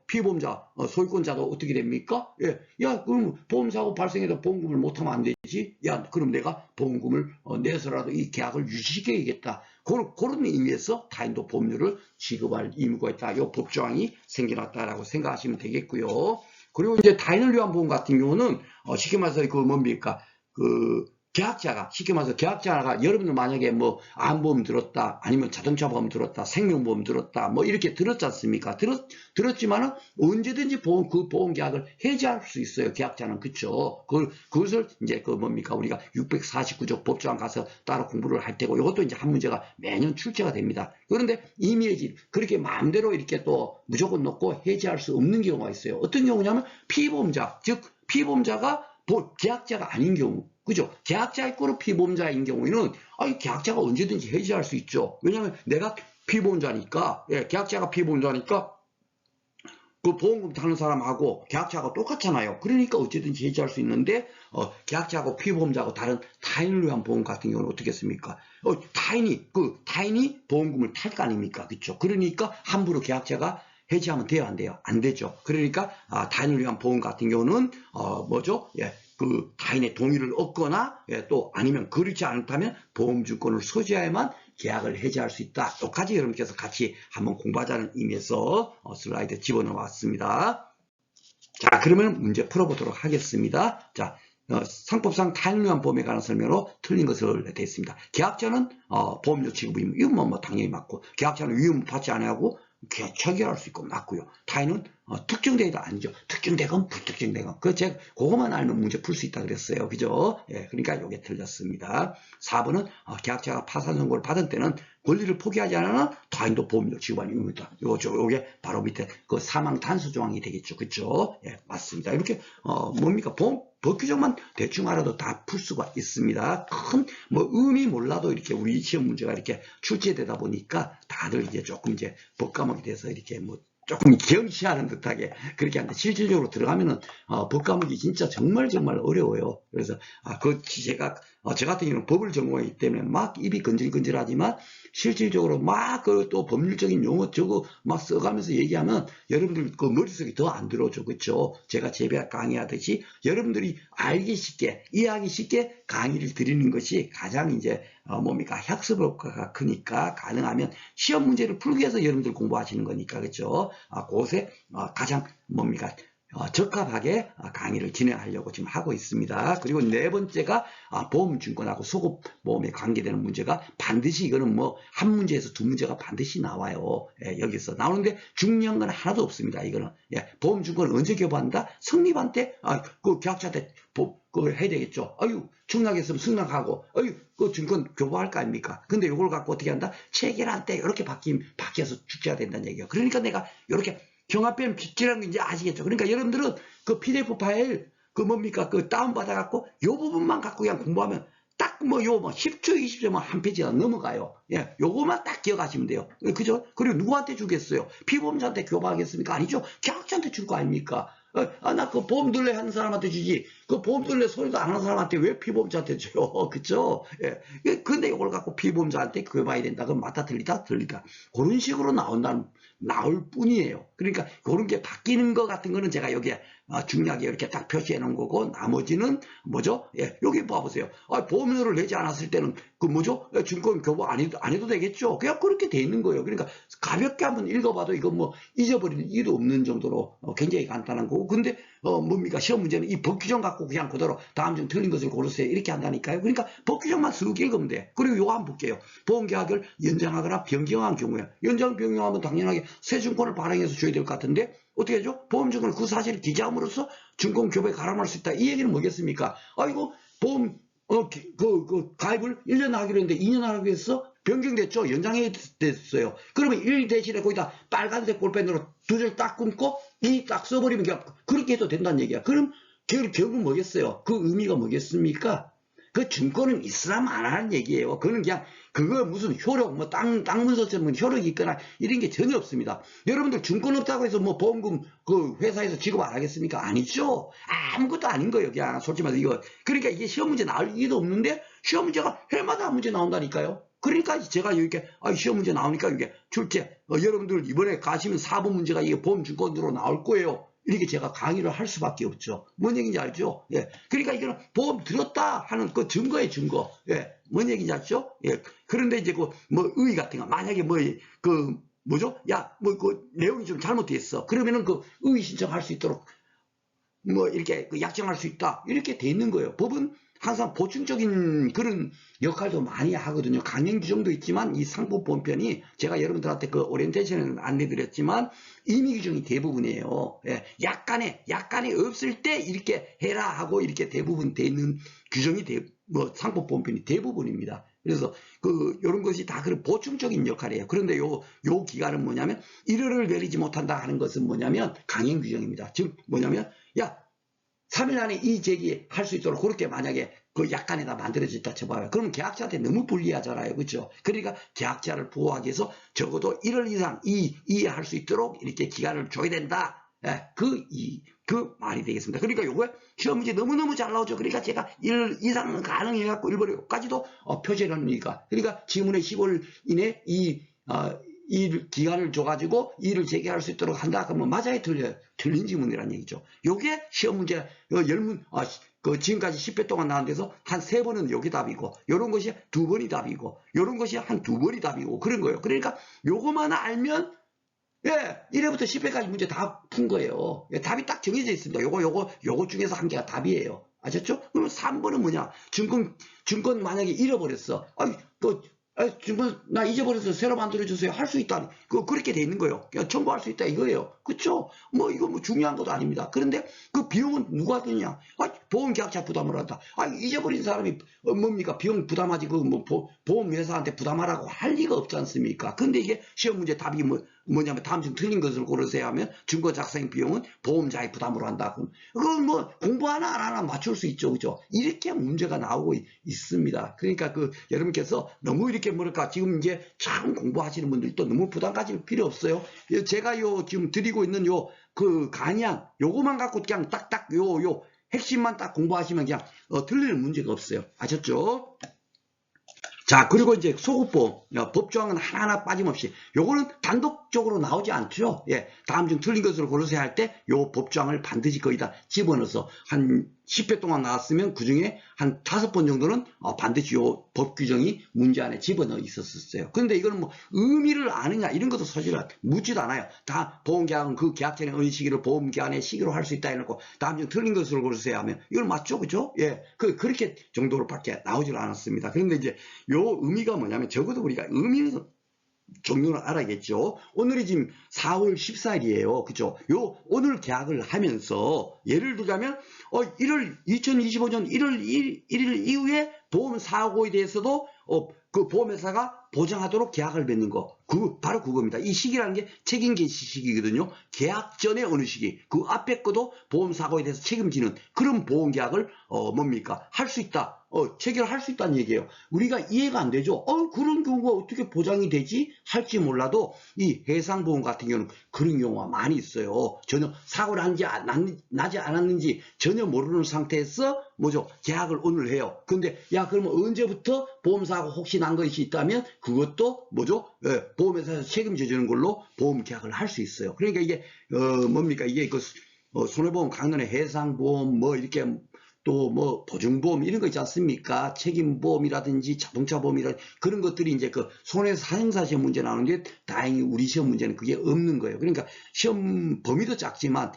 피보험자, 소유권자도 어떻게 됩니까? 예, 야, 그럼 보험사고 발생해도 보험금을 못하면 안 되지? 야, 그럼 내가 보험금을 내서라도 이 계약을 유지시켜야겠다. 그런 의미에서 타인도 보험료를 지급할 의무가 있다. 이 법조항이 생겨났다라고 생각하시면 되겠고요. 그리고 이제 타인을 위한 보험 같은 경우는 쉽게 말해서 쉽게 말해서 계약자가 여러분들 만약에 암보험 들었다, 아니면 자동차 보험 들었다, 생명보험 들었다, 이렇게 들었지 않습니까? 들었지만은 언제든지 그 보험 계약을 해지할 수 있어요. 계약자는. 그쵸? 그것을 이제 우리가 649조 법조항 가서 따로 공부를 할 테고, 이것도 이제 한 문제가 매년 출제가 됩니다. 그런데 이미 해지, 그렇게 마음대로 이렇게 또 무조건 놓고 해지할 수 없는 경우가 있어요. 어떤 경우냐면 피보험자, 즉 피보험자가 계약자가 아닌 경우. 그죠? 계약자의 거로 피보험자인 경우에는 계약자가 언제든지 해지할 수 있죠. 왜냐하면 내가 피보험자니까, 예, 계약자가 피보험자니까 그 보험금 타는 사람하고 계약자하고 똑같잖아요. 그러니까 어쨌든지 해지할 수 있는데, 계약자하고 피보험자하고 다른 타인을 위한 보험 같은 경우는 어떻겠습니까? 타인이 보험금을 탈 거 아닙니까? 그쵸? 그러니까 함부로 계약자가 해지하면 돼요, 안 돼요? 안 되죠. 그러니까 타인을 위한 보험 같은 경우는 예, 타인의 동의를 얻거나, 예, 또 아니면 그렇지 않다면 보험증권을 소지해야만 계약을 해지할 수 있다. 여기까지 여러분께서 같이 한번 공부하자는 의미에서 슬라이드 집어넣어 왔습니다. 자, 그러면 문제 풀어보도록 하겠습니다. 자, 상법상 타인을 위한 보험에 관한 설명으로 틀린 것을 되어 있습니다. 계약자는 보험료 지급 의무, 이건 당연히 맞고, 계약자는 위험 받지 않아야하고 체결할 수 있고 맞고요. 타인은 특정 대금도 아니죠. 특정 대금, 불특정 대금. 제가 그것만 알면 문제 풀 수 있다 그랬어요. 그죠? 예, 그러니까 이게 틀렸습니다. 4번은 계약자가 파산 선고를 받은 때는 권리를 포기하지 않으나 타인도 보험료 지급할 의무다. 요게 바로 밑에 사망 단수 조항이 되겠죠. 그죠? 예, 맞습니다. 이렇게 법 규정만 대충 알아도 다 풀 수가 있습니다. 큰 의미 몰라도 이렇게 우리 시험 문제가 이렇게 출제되다 보니까 다들 이제 조금 이제 법 과목에 대해서 이렇게 조금 경시하는 듯하게 그렇게 하는데, 실질적으로 들어가면은 법 과목이 진짜 정말 어려워요. 그래서 제가 저 같은 경우는 법을 전공하기 때문에 막 입이 건질건질하지만 실질적으로 막 그 또 법률적인 용어 저거 막 써가면서 얘기하면 여러분들 그 머릿속에 더 안 들어오죠. 그렇죠? 제가 재배학 강의하듯이 여러분들이 알기 쉽게 이해하기 쉽게 강의를 드리는 것이 가장 이제 뭡니까 학습 효과가 크니까 가능하면 시험 문제를 풀기 위해서 여러분들 공부하시는 거니까 그렇죠? 그것에 가장 뭡니까 적합하게 강의를 진행하려고 지금 하고 있습니다. 그리고 네 번째가 보험증권하고 소급보험에 관계되는 문제가 반드시 이거는 뭐 한 문제에서 두 문제가 반드시 나와요. 예, 여기서 나오는데 중요한 건 하나도 없습니다. 이거는 예, 보험증권을 언제 교부한다? 성립한 때 그 계약자한테 그걸 해야 되겠죠. 아유 충락했으면 승낙하고 아유 그 증권 교부할 거 아닙니까? 근데 이걸 갖고 어떻게 한다? 체결할 때 이렇게 바뀌어서 죽져야 된다는 얘기예요. 그러니까 내가 이렇게 경합변 빗질하는 게 이제 아시겠죠? 그러니까 여러분들은 그 PDF 파일 그 뭡니까 그 다운받아 갖고 요 부분만 갖고 그냥 공부하면 딱 뭐 요 뭐 10초 20초 뭐 한 페이지가 넘어가요. 예, 요거만 딱 기억하시면 돼요. 그죠? 그리고 누구한테 주겠어요? 피보험자한테 교부하겠습니까? 아니죠. 계약자한테 줄 거 아닙니까? 나 그 보험 둘레 하는 사람한테 주지. 그 보험 둘레 소리도 안 하는 사람한테 왜 피보험자한테 줘요? 그쵸? 예. 근데 이걸 갖고 피보험자한테 교부해야 된다. 그럼 맞다 틀리다? 틀리다. 그런 식으로 나올 뿐이에요. 그러니까 그런 게 바뀌는 것 같은 거는 제가 여기에 중요하게 이렇게 딱 표시해 놓은 거고 나머지는 뭐죠? 예, 여기 봐보세요. 보험료를 내지 않았을 때는 그 뭐죠? 증권 교부 안 해도 되겠죠? 그냥 그렇게 돼 있는 거예요. 그러니까 가볍게 한번 읽어봐도 이거 뭐 잊어버리는 일도 없는 정도로 굉장히 간단한 거고 근데 뭡니까? 시험 문제는 이 법 규정 갖고 그냥 그대로 다음 중 틀린 것을 고르세요. 이렇게 한다니까요. 그러니까 법 규정만 쓱 읽으면 돼. 그리고 요거 한번 볼게요. 보험계약을 연장하거나 변경한 경우에 연장 변경하면 당연하게 새 증권을 발행해서 줘야 될 것 같은데 어떻게 하죠? 보험증권을 그 사실을 기재함으로써 증권 교부에 가람할 수 있다. 이 얘기는 뭐겠습니까? 이거 보험 가입을 1년 하기로 했는데 2년 하기로 했어? 변경됐죠? 연장해 됐어요. 그러면 1 대신에 거기다 빨간색 볼펜으로 두 줄 딱 끊고 이 딱 써버리면 그렇게 해도 된다는 얘기야. 그럼 결국 뭐겠어요? 그 의미가 뭐겠습니까? 그 증권은 있으면 안 하는 얘기예요. 그거는 그냥 그거 무슨 효력 뭐 땅 문서처럼 효력이 있거나 이런 게 전혀 없습니다. 여러분들 증권 없다고 해서 뭐 보험금 그 회사에서 지급 안 하겠습니까? 아니죠. 아무것도 아닌 거예요. 그냥 솔직히 말해서 이거. 그러니까 이게 시험 문제 나올 일도 없는데 시험 문제가 해마다 문제 나온다니까요. 그러니까 제가 이렇게 시험 문제 나오니까 이게 출제 여러분들 이번에 가시면 4번 문제가 이게 보험증권으로 나올 거예요. 이렇게 제가 강의를 할 수밖에 없죠. 뭔 얘기인지 알죠? 예. 그러니까 이거는 보험 들었다 하는 그 증거의 증거. 예. 뭔 얘기인지 알죠? 예. 그런데 이제 뭐 의 같은 거 만약에 뭐죠? 야, 그 내용이 좀 잘못됐어. 그러면은 그 의 신청할 수 있도록 뭐 이렇게 약정할 수 있다. 이렇게 돼 있는 거예요. 법은 항상 보충적인 그런 역할도 많이 하거든요. 강행 규정도 있지만 이 상법본편이 제가 여러분들한테 그 오리엔테이션을 안내드렸지만 임의 규정이 대부분이에요. 예, 약간의 없을 때 이렇게 해라 하고 이렇게 대부분 돼 있는 규정이 상법본편이 대부분입니다. 그래서 요런 것이 다 그런 보충적인 역할이에요. 그런데 요 기간은 뭐냐면 1월을 내리지 못한다 하는 것은 뭐냐면 강행 규정입니다. 즉 뭐냐면 3일 안에 이 제기할 수 있도록 그렇게 만약에 그 약관에다 만들어졌다 쳐봐요. 그러면 계약자한테 너무 불리하잖아요. 그렇죠? 그러니까 계약자를 보호하기 위해서 적어도 1월 이상 이해할 수 있도록 이렇게 기간을 줘야 된다. 예, 그 말이 되겠습니다. 그러니까 요거 시험 문제 너무너무 잘 나오죠. 그러니까 제가 1월 이상은 가능해갖고 1월까지도 표시를 합니다. 그러니까 지문의 10월 이내 이 기간을 줘가지고 일을 재개할 수 있도록 한다. 그러면 맞아요, 틀려요? 틀린 지문이라는 얘기죠. 요게 시험 문제, 지금까지 10회 동안 나온 데서 한 3번은 요게 답이고, 요런 것이 2번이 답이고, 요런 것이 한 2번이 답이고, 그런 거예요. 그러니까 요거만 알면, 1회부터 10회까지 문제 다 푼 거예요. 답이 딱 정해져 있습니다. 요거 중에서 한 개가 답이에요. 아셨죠? 그러면 3번은 뭐냐? 증권 만약에 잃어버렸어. 증권 나 잊어버려서 새로 만들어주세요. 할 수 있다. 그렇게 돼 있는 거예요. 그냥 청구할 수 있다 이거예요. 그쵸? 이거 중요한 것도 아닙니다. 그런데 그 비용은 누가 드냐? 보험계약자 부담을 한다. 잊어버린 사람이 뭡니까? 비용 부담하지 보험회사한테 부담하라고 할 리가 없지 않습니까? 근데 이게 시험 문제 답이 뭐냐면 다음 중 틀린 것을 고르세요 하면 증거 작성 비용은 보험자의 부담으로 한다. 그건 공부 하나 안 하나 맞출 수 있죠. 그죠? 이렇게 문제가 나오고 있습니다. 그러니까 여러분께서 너무 이렇게 지금 이제 참 공부하시는 분들도 너무 부담 가질 필요 없어요. 제가 지금 드리고 있는 강의안 요거만 갖고 그냥 딱딱 핵심만 딱 공부하시면 그냥 틀릴 문제가 없어요. 아셨죠? 자, 그리고 이제 소급보험, 법조항은 하나하나 빠짐없이, 요거는 단독적으로 나오지 않죠. 예, 다음 중 틀린 것으로 고르세요 할 때, 요 법조항을 반드시 거의 다 집어넣어서, 한 10회 동안 나왔으면 그 중에 한 5번 정도는 반드시 요 법 규정이 문제 안에 집어넣어 있었어요. 그런데 이거는 뭐 의미를 아느냐, 이런 것도 사실 묻지도 않아요. 다 보험계약은 그 계약 전에 어느 시기를 보험기한의 시기로 할 수 있다 해놓고, 다음 중 틀린 것으로 고르세요 하면, 이건 맞죠? 그죠? 예, 그렇게 정도로밖에 나오질 않았습니다. 그런데 이제 요 의미가 뭐냐면 적어도 우리가 의미는 종류를 알아야겠죠. 오늘이 지금 4월 14일이에요. 그죠? 요 오늘 계약을 하면서 예를 들자면 2025년 1월 1일 이후에 보험 사고에 대해서도 그 보험회사가 보장하도록 계약을 맺는 거. 바로 그겁니다. 이 시기라는 게 책임 개시 시기거든요. 계약 전에 어느 시기. 그 앞에 것도 보험 사고에 대해서 책임지는 그런 보험 계약을 뭡니까? 할 수 있다. 체결할 수 있다는 얘기예요. 우리가 이해가 안 되죠. 그런 경우가 어떻게 보장이 되지? 할지 몰라도 이 해상보험 같은 경우는 그런 경우가 많이 있어요. 전혀 사고를 나지 않았는지 전혀 모르는 상태에서 뭐죠? 계약을 오늘 해요. 근데 야 그러면 언제부터 보험사고 혹시 난 것이 있다면 그것도 뭐죠? 보험회사에서 책임져 주는 걸로 보험 계약을 할 수 있어요. 그러니까 이게 뭡니까? 이게 그 손해보험 강론의 해상보험 뭐 이렇게 또 뭐 보증보험 이런 거 있지 않습니까? 책임보험이라든지 자동차보험이라든지 그런 것들이 이제 그 손해사생사 시험 문제 나오는데 다행히 우리 시험 문제는 그게 없는 거예요. 그러니까 시험 범위도 작지만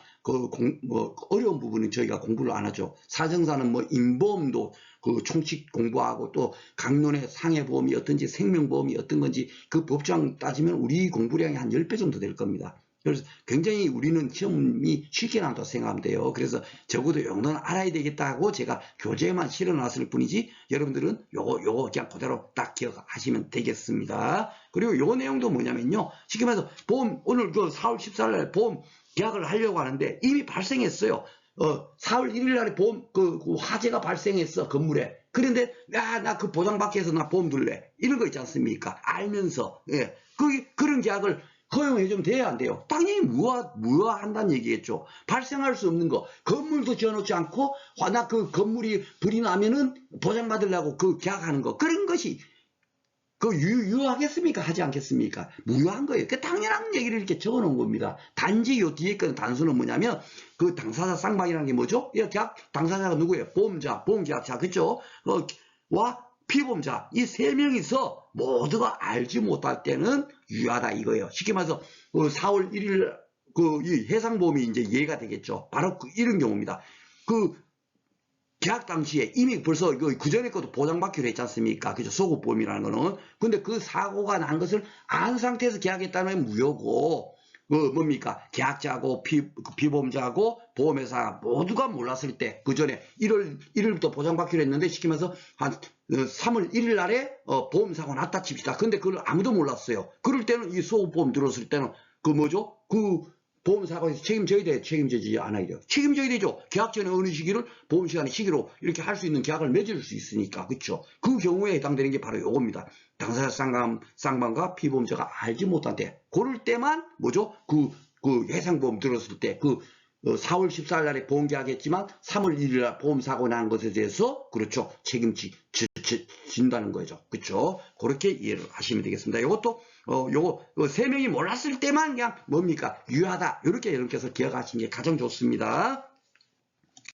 어려운 부분은 저희가 공부를 안 하죠. 사정사는 뭐 인보험도 그 총칙 공부하고 또 강론의 상해보험이 어떤지 생명보험이 어떤 건지 그 법조항 따지면 우리 공부량이 한 10배 정도 될 겁니다. 그래서 굉장히 우리는 시험이 쉽게 나온다고 생각하면 돼요. 그래서 적어도 용도는 알아야 되겠다고 제가 교재에만 실어놨을 뿐이지 여러분들은 요거 그냥 그대로 딱 기억하시면 되겠습니다. 그리고 요 내용도 뭐냐면요. 쉽게 말해서 보험 오늘 그 4월 14일 날 보험 계약을 하려고 하는데 이미 발생했어요. 4월 1일 날에 보험 그 화재가 발생했어 건물에. 그런데 나 그 보장받기 위해서 나 보험 들래. 이런 거 있지 않습니까? 알면서 예. 그런 계약을 허용해주면 돼야 안 돼요. 당연히 무효한다는 얘기겠죠. 발생할 수 없는 거. 건물도 지어놓지 않고, 나 그 건물이 불이 나면은 보장받으려고 그 계약하는 거. 그런 것이, 유효하겠습니까? 하지 않겠습니까? 무효한 거예요. 그 당연한 얘기를 이렇게 적어 놓은 겁니다. 단지 요 뒤에 거는 단수는 뭐냐면, 그 당사자 쌍방이라는 게 뭐죠? 계약, 당사자가 누구예요? 보험자, 보험계약자, 그죠? 피보험자 이 세 명이서 모두가 알지 못할 때는 유효하다 이거예요. 쉽게 말해서 4월 1일 이 해상보험이 이제 이해가 되겠죠. 바로 이런 경우입니다. 계약 당시에 이미 벌써 그 전에 것도 보장받기로 했지 않습니까? 그죠? 소급보험이라는 거는. 근데 그 사고가 난 것을 안 상태에서 계약했다면 무효고, 뭡니까? 계약자하고 피보험자하고 보험회사 모두가 몰랐을 때, 그 전에 1월 1일부터 보장받기로 했는데, 시키면서 한 3월 1일 날에 보험사고 났다 칩시다. 근데 그걸 아무도 몰랐어요. 그럴 때는 이 소급보험 들었을 때는 보험사고에서 책임져야 돼? 책임지지 않아야 돼요? 책임져야 되죠. 계약 전에 어느 시기를 보험시간의 시기로 이렇게 할 수 있는 계약을 맺을 수 있으니까. 그렇죠? 그 경우에 해당되는 게 바로 요겁니다. 당사자 쌍방과 피보험자가 알지 못한 때 그럴 때만 뭐죠? 그 해상보험 들었을 때 4월 14일 날에 보험계약했지만 3월 1일 날 보험사고 난 것에 대해서 그렇죠. 책임진다는 거죠. 그렇죠? 그렇게 이해를 하시면 되겠습니다. 이것도 요거 세 명이 몰랐을 때만 그냥 뭡니까? 유효하다. 이렇게 여러분께서 기억하시는 게 가장 좋습니다.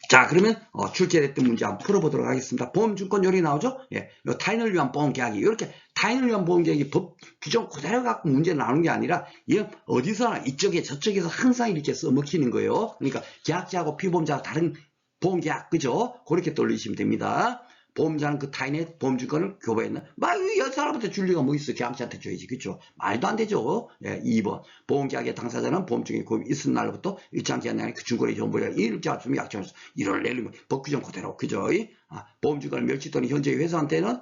자, 그러면 출제됐던 문제 한번 풀어보도록 하겠습니다. 보험증권 요리 나오죠? 예, 요 타인을 위한 보험계약이 이렇게 타인을 위한 보험계약이 법 규정 그대로 갖고 문제 나오는 게 아니라 어디서나 이쪽에 저쪽에서 항상 이렇게 써먹히는 거예요. 그러니까 계약자하고 피보험자가 다른 보험계약 그죠? 그렇게 돌리시면 됩니다. 보험자는 그 타인의 보험증권을 교부했나? 이 사람한테 줄 리가 뭐 있어? 계약자한테 줘야지. 그렇죠? 말도 안 되죠. 예, 2번. 보험계약의 당사자는 보험증권이 구입 있은 날부터 일정 기간 내에 그 증권의 정보를 일자 좀 약정해서 1월 내리면 법규정 그대로. 그죠? 보험증권을 멸치 또는 현재 회사한테는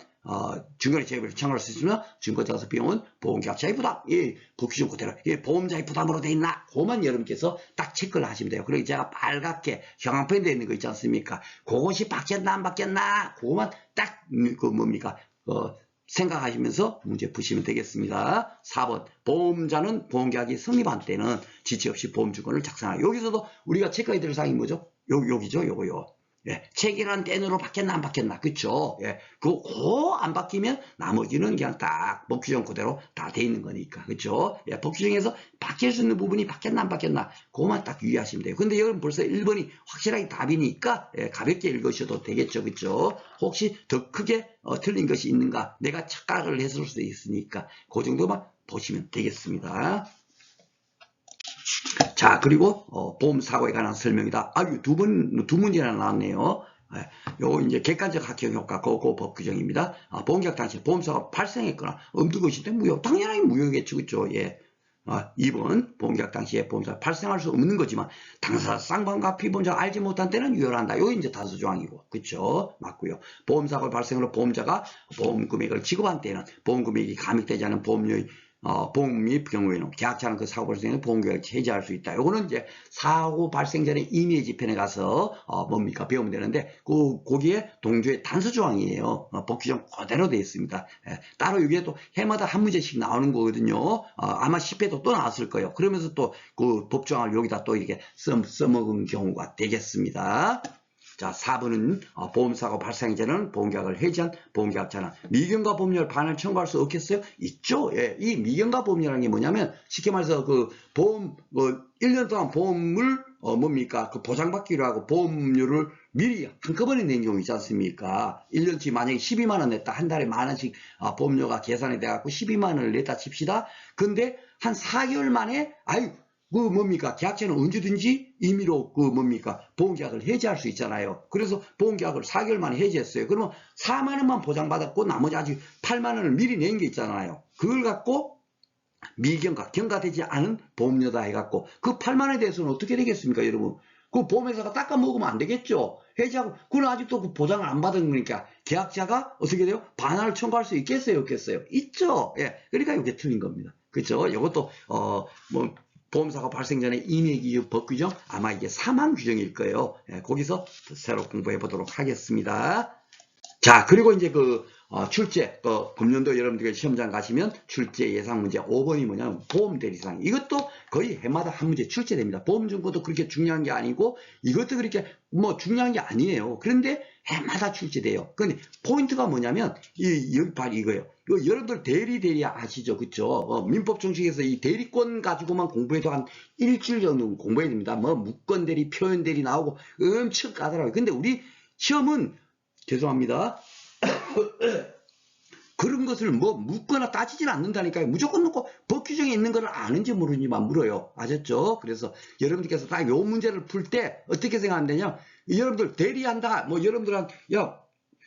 증권의 제외를 청할 수 있으면 증권자에서 비용은 보험계약자의 부담. 법규정 그대로. 보험자의 부담으로 돼 있나? 그것만 여러분께서 딱 체크를 하시면 돼요. 그리고 제가 빨갛게 형광펜 되어 있는 거 있지 않습니까? 그것이 바뀌었나 안 바뀌었나? 그것만 딱 생각하시면서 문제 푸시면 되겠습니다. 4번. 보험자는 보험계약이 성립한 때는 지체 없이 보험증권을 작성하라. 여기서도 우리가 체크해야 될 사항이 뭐죠? 여기죠. 요거요. 예, 체결한 때으로 바뀌었나 안 바뀌었나, 그쵸? 예, 그거 안 바뀌면 나머지는 그냥 딱 법 규정 그대로 다 돼 있는 거니까, 그쵸? 예, 법 규정에서 바뀔 수 있는 부분이 바뀌었나 안 바뀌었나, 그거만 딱 유의하시면 돼요. 근데 여러분 벌써 1번이 확실하게 답이니까 예, 가볍게 읽으셔도 되겠죠, 그쵸? 혹시 더 크게 틀린 것이 있는가, 내가 착각을 했을 수도 있으니까 그 정도만 보시면 되겠습니다. 자, 그리고 보험사고에 관한 설명이다. 아유, 두 문제나 나왔네요. 예, 요거 이제 객관적 합격 효과, 그 법 규정입니다. 보험계약 당시 보험사고가 발생했거나 없는 것인데 무효. 당연히 무효겠죠, 그죠? 예. 2번 보험계약 당시에 보험사가 발생할 수 없는 거지만 당사자 쌍방과 피보험자가 알지 못한 때는 유효한다. 요게 이제 다수 조항이고, 그쵸? 맞고요. 보험사고 발생으로 보험자가 보험 금액을 지급한 때는 보험 금액이 감액되지 않은 보험료의 보험의 경우에는 계약자는 그 사고 발생에 보험계약을 해지할 수 있다. 요거는 이제 사고 발생 전에 이미지 편에 가서 뭡니까 배우면 되는데 거기에 동조의 단서 조항이에요. 법 규정 그대로 되어 있습니다. 예, 따로 이게 또 해마다 한 문제씩 나오는 거거든요. 아마 10회도 또 나왔을 거예요. 그러면서 또 그 법 조항을 여기다 또 이렇게 써먹은 경우가 되겠습니다. 자, 4번은 보험사고 발생 전에는 보험계약을 해지한 보험계약자는 미경과 보험료를 반을 청구할 수 없겠어요? 있죠. 예, 이 미경과 보험료라는 게 뭐냐면 쉽게 말해서 그 보험 1년 동안 보험을 뭡니까 그 보장받기로 하고 보험료를 미리 한꺼번에 낸 경우 있지 않습니까? 1년치 만약에 12만 원 냈다. 한 달에 만 원씩 보험료가 계산이 돼 갖고 12만 원을 냈다 칩시다. 근데 한 4개월 만에 아유 그 뭡니까 계약자는 언제든지 임의로 그 뭡니까 보험계약을 해지할 수 있잖아요. 그래서 보험계약을 4개월 만에 해지했어요. 그러면 4만 원만 보장받았고 나머지 아직 8만 원을 미리 낸 게 있잖아요. 그걸 갖고 미경과 경과되지 않은 보험료다 해갖고 그 8만 원에 대해서는 어떻게 되겠습니까, 여러분? 그 보험회사가 닦아 먹으면 안 되겠죠. 해지하고 그건 아직도 그 보장을 안 받은 거니까 계약자가 어떻게 돼요? 반환을 청구할 수 있겠어요, 없겠어요? 있죠. 예, 그러니까 이게 틀린 겁니다. 그렇죠? 이것도 뭐 보험사고 발생 전에 임의기준 법규정 아마 이게 사망 규정일 거예요. 예, 거기서 새로 공부해 보도록 하겠습니다. 자, 그리고 이제 출제, 금년도 여러분들 시험장 가시면 출제 예상 문제 5번이 뭐냐면 보험 대리상. 이것도 거의 해마다 한 문제 출제됩니다. 보험 증권도 그렇게 중요한 게 아니고 이것도 그렇게 뭐 중요한 게 아니에요. 그런데 해마다 출제돼요. 근데 포인트가 뭐냐면 여기 바로 이거예요. 여러분들 대리 아시죠? 그쵸? 민법 정식에서 이 대리권 가지고만 공부해도 한 일주일 정도 공부해야 됩니다. 뭐 무권 대리, 표현 대리 나오고 엄청 까다로워요. 근데 우리 시험은 죄송합니다. 그런 것을 뭐 묻거나 따지질 않는다니까요. 무조건 놓고 법 규정에 있는 걸 아는지 모르는지만 물어요. 아셨죠? 그래서 여러분들께서 딱 요 문제를 풀 때 어떻게 생각하면 되냐? 여러분들 대리한다. 뭐 여러분들한 야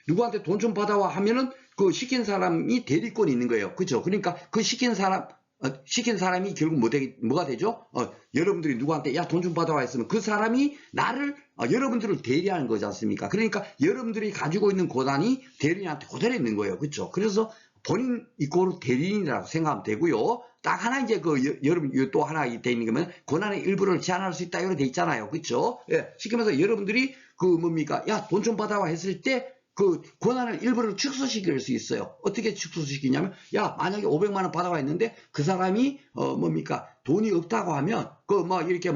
누구한테 돈 좀 받아와 하면은 그 시킨 사람이 대리권이 있는 거예요. 그렇죠? 그러니까 그 시킨 사람이 결국 뭐가 되죠? 여러분들이 누구한테 야 돈 좀 받아와 했으면 그 사람이 나를 여러분들을 대리하는 거지 않습니까? 그러니까 여러분들이 가지고 있는 권한이 대리인한테 그대로 있는 거예요. 그렇죠? 그래서 본인 이꼬르 대리인이라고 생각하면 되고요. 딱 하나 이제 여러분 또 하나 돼 있는 거면 권한의 일부를 제한할 수 있다 이렇게 돼 있잖아요. 그렇죠? 예, 쉽게 말해서 여러분들이 뭡니까? 야 돈 좀 받아와 했을 때 그 권한을 일부를 축소시킬 수 있어요. 어떻게 축소시키냐면 야 만약에 500만 원 받아와 있는데 그 사람이 뭡니까 돈이 없다고 하면 이렇게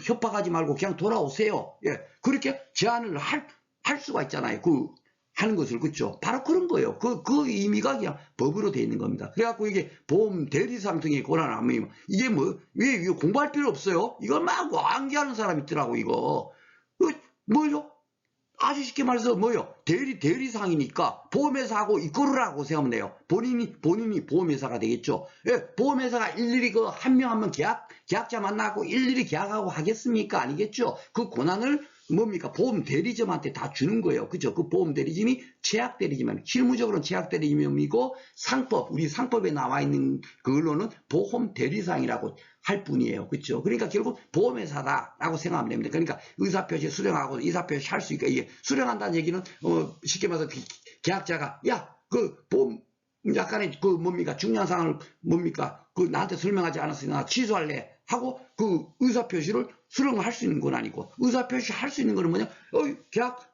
협박하지 말고 그냥 돌아오세요. 예, 그렇게 제한을 할 수가 있잖아요. 하는 것을 그렇죠. 바로 그런 거예요. 그 의미가 그냥 법으로 되어 있는 겁니다. 그래갖고 이게 보험 대리상 등의 권한을 하면 이게 왜 이거 공부할 필요 없어요. 이걸 막 완기하는 사람 있더라고 이거. 뭐죠? 아주 쉽게 말해서 대리상이니까 보험회사하고 이끌으라고 생각하면 돼요. 본인이 보험회사가 되겠죠. 예, 보험회사가 일일이 한 명 한 명 계약자 만나고 일일이 계약하고 하겠습니까? 아니겠죠. 그 권한을 뭡니까? 보험 대리점한테 다 주는 거예요. 그죠? 그 보험 대리점이 최악 대리점은 실무적으로는 최악 대리점이고 우리 상법에 나와 있는 그걸로는 보험 대리상이라고 할 뿐이에요. 그렇죠? 그러니까 결국 보험회사다라고 생각하면 됩니다. 그러니까 의사표시 수령하고 의사표시 할 수 있게 이게 수령한다는 얘기는 쉽게 말해서 계약자가 보험 약간의 중요한 사항을 나한테 설명하지 않았으니까 취소할래 하고 의사표시를 수령할 수 있는 건 아니고 의사표시 할 수 있는 거는 뭐냐?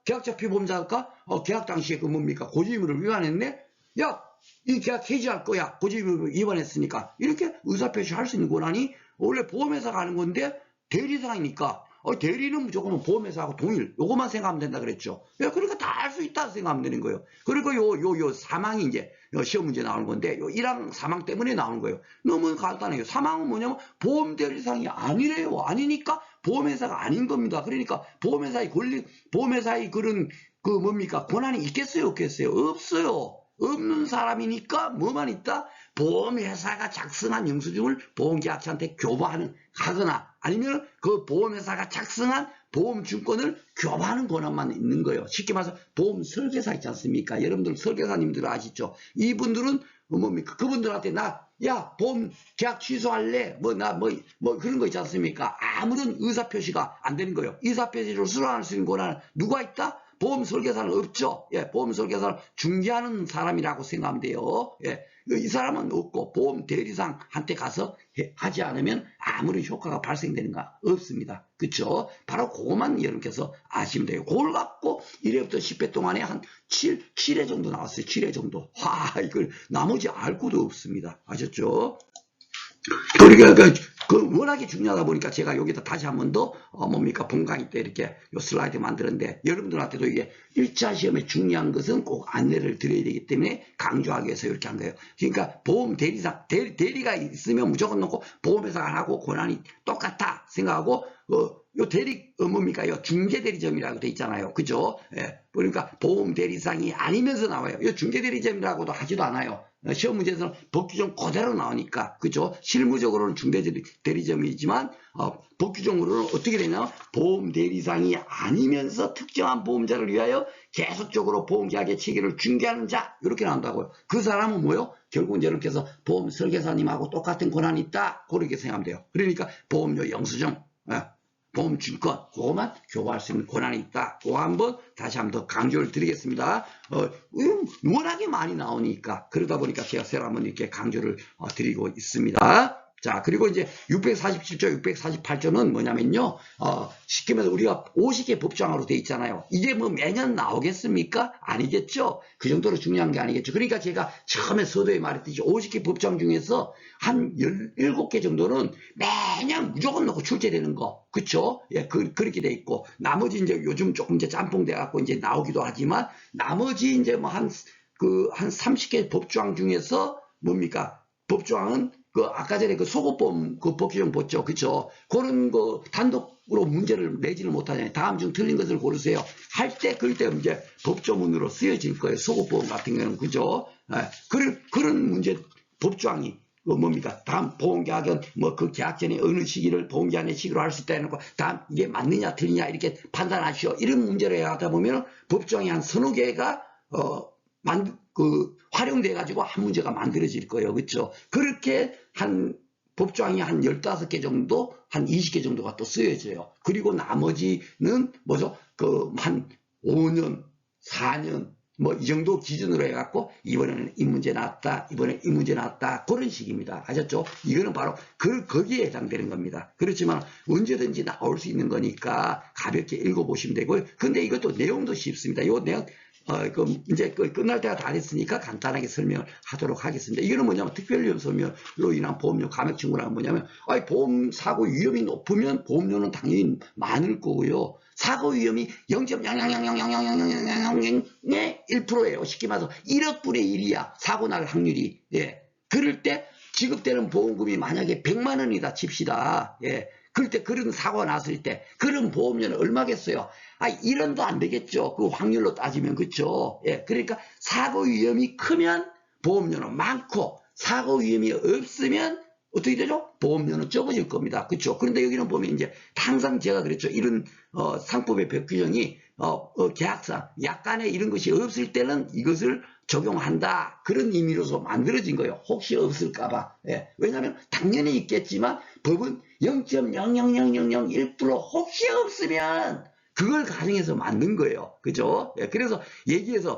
계약자 피보험자가 계약 당시에 고지의무를 위반했네? 야, 이 계약 해지할 거야. 고지의무를 위반했으니까. 이렇게 의사표시 할 수 있는 권한이 원래 보험회사가 하는 건데 대리상이니까 대리는 무조건 보험회사하고 동일, 요것만 생각하면 된다 그랬죠. 예, 그러니까 다 할 수 있다 생각하면 되는 거예요. 그리고 요 사망이 이제 시험 문제 나오는 건데, 요 1항 사망 때문에 나오는 거예요. 너무 간단해요. 사망은 뭐냐면 보험 대리상이 아니래요. 아니니까 보험회사가 아닌 겁니다. 그러니까 보험회사의 그런 뭡니까? 권한이 있겠어요? 없겠어요? 없어요. 없는 사람이니까 뭐만 있다? 보험회사가 작성한 영수증을 보험계약자한테 교부하거나 아니면 그 보험회사가 작성한 보험증권을 교부하는 권한만 있는 거예요. 쉽게 말해서 보험 설계사 있지 않습니까? 여러분들 설계사님들 아시죠? 이분들은 뭡니까? 그분들한테 야, 보험 계약 취소할래? 뭐 그런 거 있지 않습니까? 아무런 의사표시가 안 되는 거예요. 의사표시를 수락할 수 있는 권한은 누가 있다? 보험 설계사는 없죠. 예, 보험 설계사는 중개하는 사람이라고 생각하면 돼요. 예, 이 사람은 없고 보험 대리상한테 가서 하지 않으면 아무런 효과가 발생되는가 없습니다. 그렇죠? 바로 그것만 여러분께서 아시면 돼요. 그걸 갖고 1회부터 10회 동안에 한 7회 정도 나왔어요. 7회 정도. 이걸 나머지 알 것도 없습니다. 아셨죠? 그러니까 워낙에 중요하다 보니까 제가 여기다 다시 한 번 더 본 강의 때 이렇게 요 슬라이드 만들었는데, 여러분들한테도 이게 1차 시험에 중요한 것은 꼭 안내를 드려야 되기 때문에 강조하기 위해서 이렇게 한 거예요. 그러니까 보험 대리사 대리가 있으면 무조건 놓고 보험회사가 하고 권한이 똑같다 생각하고, 요 대리 요 중개 대리점이라고 돼 있잖아요. 그죠? 예. 그러니까 보험 대리상이 아니면서 나와요. 요 중개 대리점이라고도 하지도 않아요. 시험 문제에서는 법규정 그대로 나오니까. 그죠? 실무적으로는 중개 대리점이지만 법규정으로는 어떻게 되냐면 보험 대리상이 아니면서 특정한 보험자를 위하여 계속적으로 보험계약의 체계를 중개하는 자, 이렇게 나온다고요. 그 사람은 뭐요? 결국 이제 이렇게 해서 보험 설계사님하고 똑같은 권한이 있다, 그렇게 생각하면 돼요. 그러니까 보험료 영수증, 보험증권, 그거만 교부할 수 있는 권한이 있다. 그거 한번 다시 한번 더 강조를 드리겠습니다. 워낙에 많이 나오니까, 그러다 보니까 제가 새로 한번 이렇게 강조를 드리고 있습니다. 자, 그리고 이제 647조, 648조는 뭐냐면요, 쉽게 말해서 우리가 50개 법조항으로 돼 있잖아요. 이게 뭐 매년 나오겠습니까? 아니겠죠? 그 정도로 중요한 게 아니겠죠. 그러니까 제가 처음에 서두에 말했듯이 50개 법조항 중에서 한 17개 정도는 매년 무조건 넣고 출제되는 거. 그쵸? 예, 그렇게 돼 있고, 나머지 이제 요즘 조금 이제 짬뽕돼 갖고 이제 나오기도 하지만, 나머지 이제 뭐 한 30개 법조항 중에서 뭡니까? 법조항은 아까 전에 소급보험 법규정 봤죠? 그쵸? 그런 거 단독으로 문제를 내지를 못하잖아요. 다음 중 틀린 것을 고르세요. 그럴 때 이제 법조문으로 쓰여질 거예요. 소급보험 같은 경우는. 그죠? 그런 문제, 법조항이 뭡니까? 다음 보험계약은 그 계약 전에 어느 시기를 보험계약의 시기로 할 수 있다 해놓고, 다음 이게 맞느냐 틀리냐 이렇게 판단하시오. 이런 문제를 하다 보면 법조항이 한 서너 개가 활용돼 가지고 한 문제가 만들어질 거예요. 그렇죠? 그렇게 한 법조항이 한 15개 정도, 한 20개 정도가 또 쓰여져요. 그리고 나머지는 뭐죠? 한 5년, 4년 이 정도 기준으로 해갖고 이번에는 이 문제 나왔다, 이번에 이 문제 나왔다, 그런 식입니다. 아셨죠? 이거는 바로 거기에 해당되는 겁니다. 그렇지만 언제든지 나올 수 있는 거니까 가볍게 읽어보시면 되고요. 근데 이것도 내용도 쉽습니다. 이 내용 이제 끝날 때가 다 됐으니까 간단하게 설명을 하도록 하겠습니다. 이거는 뭐냐면 특별위험 소멸로 인한 보험료 감액 청구라는 뭐냐면, 보험 사고 위험이 높으면 보험료는 당연히 많을 거고요. 사고 위험이 0.000000001%예요. 쉽게 말해서 1억 분의 1이야. 사고 날 확률이. 예. 그럴 때 지급되는 보험금이 만약에 100만 원이다 칩시다. 예. 그럴 때 그런 사고가 났을 때 그런 보험료는 얼마겠어요? 1원도 안 되겠죠. 그 확률로 따지면. 그렇죠? 예. 그러니까 사고 위험이 크면 보험료는 많고, 사고 위험이 없으면 어떻게 되죠? 보험료는 적어질 겁니다. 그렇죠? 그런데 여기는 보면 이제 항상 제가 그랬죠. 이런 상법의 법규정이 계약상 약간의 이런 것이 없을 때는 이것을 적용한다, 그런 의미로서 만들어진 거예요. 혹시 없을까봐. 예. 왜냐하면 당연히 있겠지만 법은 0.00001% 혹시 없으면 그걸 가정해서 만든 거예요. 그죠? 예. 그래서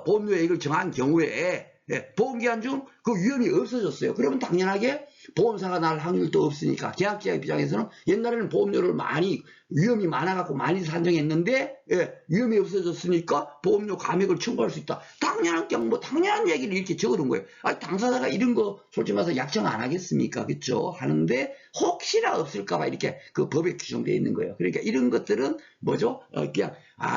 보험료액을 정한 경우에 보험기한 중 그 위험이 없어졌어요. 그러면 당연하게 보험사가 날 확률도 없으니까 계약자 입장에서는 옛날에는 보험료를 많이 위험이 많아갖고 많이 산정했는데 예, 위험이 없어졌으니까 보험료 감액을 청구할 수 있다. 당연한 뭐 당연한 얘기를 이렇게 적어놓은 거예요. 아니, 당사자가 이런 거 솔직히 말해서 약정 안 하겠습니까? 그렇죠? 하는데 혹시나 없을까봐 이렇게 그 법에 규정되어 있는 거예요. 그러니까 이런 것들은 뭐죠? 그냥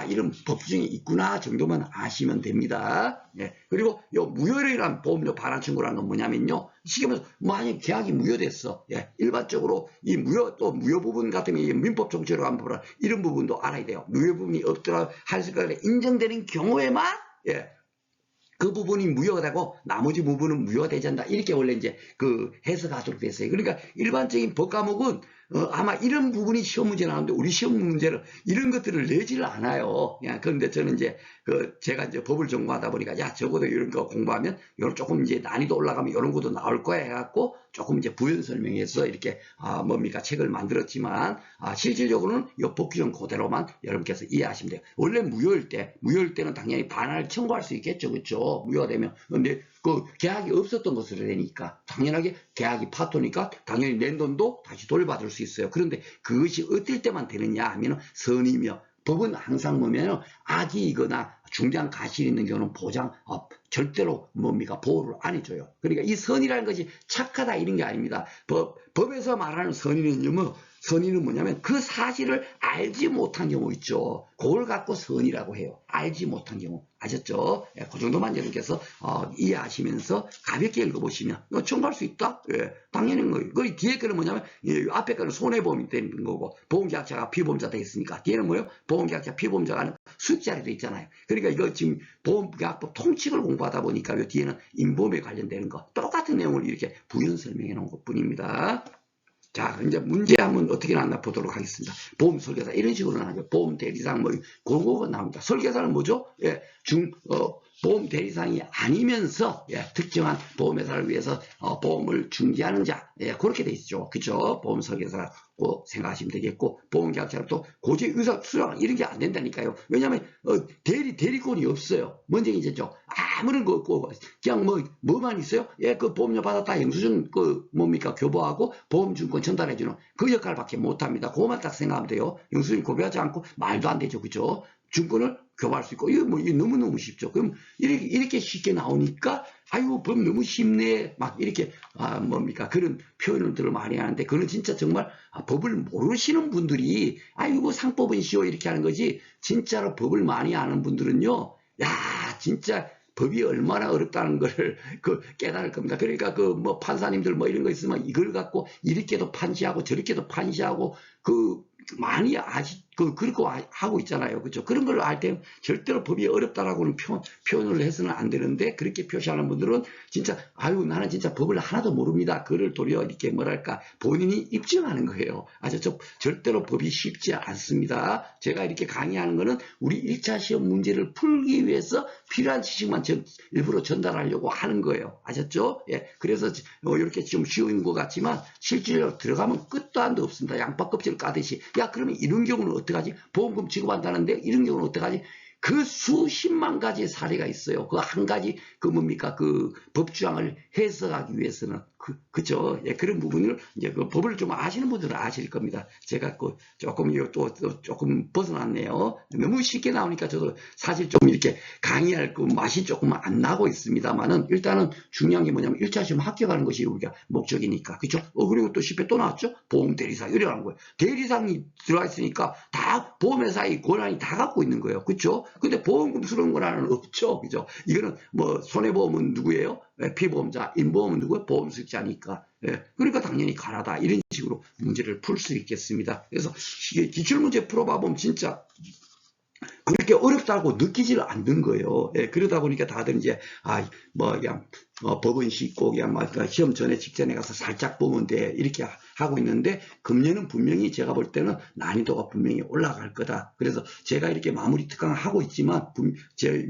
이런 법규정이 있구나 정도만 아시면 됩니다. 예. 그리고 요 무효력이란 보험료 반환 청구라는 건 뭐냐면요. 쉽게 말해서 만약 계약이 무효됐어. 예. 일반적으로 이 무효 또 무효 부분 같으면 이 민법 정치로 한번 보라. 이런 부분도 알아야 돼요. 무효 부분이 없더라 할수가 인정되는 경우에만 예. 그 부분이 무효가 되고 나머지 부분은 무효가 되지 않는다. 이렇게 원래 이제 그 해석하도록 됐어요. 그러니까 일반적인 법 과목은 아마 이런 부분이 시험 문제 나오는데 우리 시험 문제를 이런 것들을 내지를 않아요. 그런데 저는 이제 제가 이제 법을 전공하다 보니까 야 적어도 이런 거 공부하면 이런 조금 이제 난이도 올라가면 이런 것도 나올 거야 해갖고 조금 이제 부연 설명해서 이렇게 뭡니까 책을 만들었지만 실질적으로는 이 법 규정 그대로만 여러분께서 이해하시면 돼요. 원래 무효일 때는 당연히 반환을 청구할 수 있겠죠, 그렇죠? 무효가 되면 근데 그 계약이 없었던 것으로 되니까 당연하게 계약이 파토니까 당연히 낸 돈도 다시 돌려받을 수 있어요. 그런데 그것이 어떨 때만 되느냐 하면 선이며 법은 항상 보면 악이거나 중대한 가실이 있는 경우는 절대로 뭡니까 보호를 안 해줘요. 그러니까 이 선이라는 것이 착하다 이런 게 아닙니다. 법에서 말하는 선의는 뭐냐면 그 사실을 알지 못한 경우 있죠. 그걸 갖고 선이라고 해요. 알지 못한 경우. 아셨죠? 예, 그 정도만 여러분께서 이해하시면서 가볍게 읽어보시면 이거 청구할 수 있다? 예, 당연히 그 뒤에 거는 뭐냐면 앞에 거는 손해보험이 되는 거고 보험계약자가 피보험자 되어 있으니까 뒤에는 뭐예요? 보험계약자 피보험자가 하는 수익자리 되어 있잖아요. 그러니까 이거 지금 보험계약법 통칙을 공부하다 보니까 이 뒤에는 인보험에 관련되는 거 똑같은 내용을 이렇게 부연 설명해 놓은 것 뿐입니다. 자, 이제 문제 한번 어떻게 나왔나 보도록 하겠습니다. 보험 설계사 이런 식으로 나와요. 보험 대리상 뭐 그거가 나옵니다. 설계사는 뭐죠? 예, 보험 대리상이 아니면서 특정한 보험회사를 위해서 보험을 중개하는 자 그렇게 돼 있죠. 그죠? 보험 설계사라고 생각하시면 되겠고 보험계약자는 또 고지 의사 수령 이런 게 안 된다니까요. 왜냐하면 대리권이 없어요. 뭔지 이제죠. 아무런 거 없고 그냥 뭐만 있어요? 그 보험료 받았다 영수증 뭡니까 교부하고 보험증권 전달해주는 그 역할밖에 못합니다. 그것만 딱 생각하면 돼요. 영수증 교부하지 않고 말도 안 되죠. 그죠? 증권을 교부할 수 있고, 이거 너무너무 쉽죠. 그럼 이렇게 쉽게 나오니까, 아이고, 법 너무 쉽네. 막 이렇게, 뭡니까. 그런 표현들을 많이 하는데, 그건 진짜 정말 법을 모르시는 분들이, 아이고, 상법은 쉬워. 이렇게 하는 거지, 진짜로 법을 많이 아는 분들은요, 야, 진짜, 법이 얼마나 어렵다는 걸 깨달을 겁니다. 그러니까 판사님들 이런 거 있으면 이걸 갖고 이렇게도 판시하고 저렇게도 판시하고 많이 그렇게 하고 있잖아요. 그죠? 그런 걸 알 때 절대로 법이 어렵다라고는 표현을 해서는 안 되는데 그렇게 표시하는 분들은 진짜 나는 진짜 법을 하나도 모릅니다. 그를 도리어 이렇게 뭐랄까 본인이 입증하는 거예요. 절대로 법이 쉽지 않습니다. 제가 이렇게 강의하는 거는 우리 1차 시험 문제를 풀기 위해서 필요한 지식만 일부러 전달하려고 하는 거예요. 아셨죠? 예. 그래서 이렇게 좀 쉬운 것 같지만 실질적으로 들어가면 끝도 한도 없습니다. 양파 껍질 까듯이. 야, 그러면 이런 경우는 어떡하지? 보험금 지급한다는데 이런 경우는 어떡하지? 그 수십만 가지의 사례가 있어요. 그 한 가지 뭡니까 법주항을 해석하기 위해서는 그죠? 예, 그런 부분을 이제 법을 좀 아시는 분들은 아실 겁니다. 제가 조금 벗어났네요. 너무 쉽게 나오니까 저도 사실 좀 이렇게 강의할 맛이 조금 안 나고 있습니다만은 일단은 중요한 게 뭐냐면 1차 시험 합격하는 것이 우리가 목적이니까 그죠? 그리고 또 10회 또 나왔죠? 보험 대리상 이래라는 거예요. 대리상이 들어가 있으니까 다 보험회사의 권한이 다 갖고 있는 거예요. 그죠? 근데 보험금 수령 권한은 없죠. 그죠? 이거는 손해보험은 누구예요? 피보험자, 인보험은 누구예요? 보험수익자니까. 그러니까 당연히 가라다. 이런 식으로 문제를 풀 수 있겠습니다. 그래서 기출문제 풀어봐보면 진짜 그렇게 어렵다고 느끼지를 않는 거예요. 그러다 보니까 다들 이제 그냥 법은 쉽고 그냥 시험 전에 직전에 가서 살짝 보면 돼 이렇게 하고 있는데 금년은 분명히 제가 볼 때는 난이도가 분명히 올라갈 거다. 그래서 제가 이렇게 마무리 특강을 하고 있지만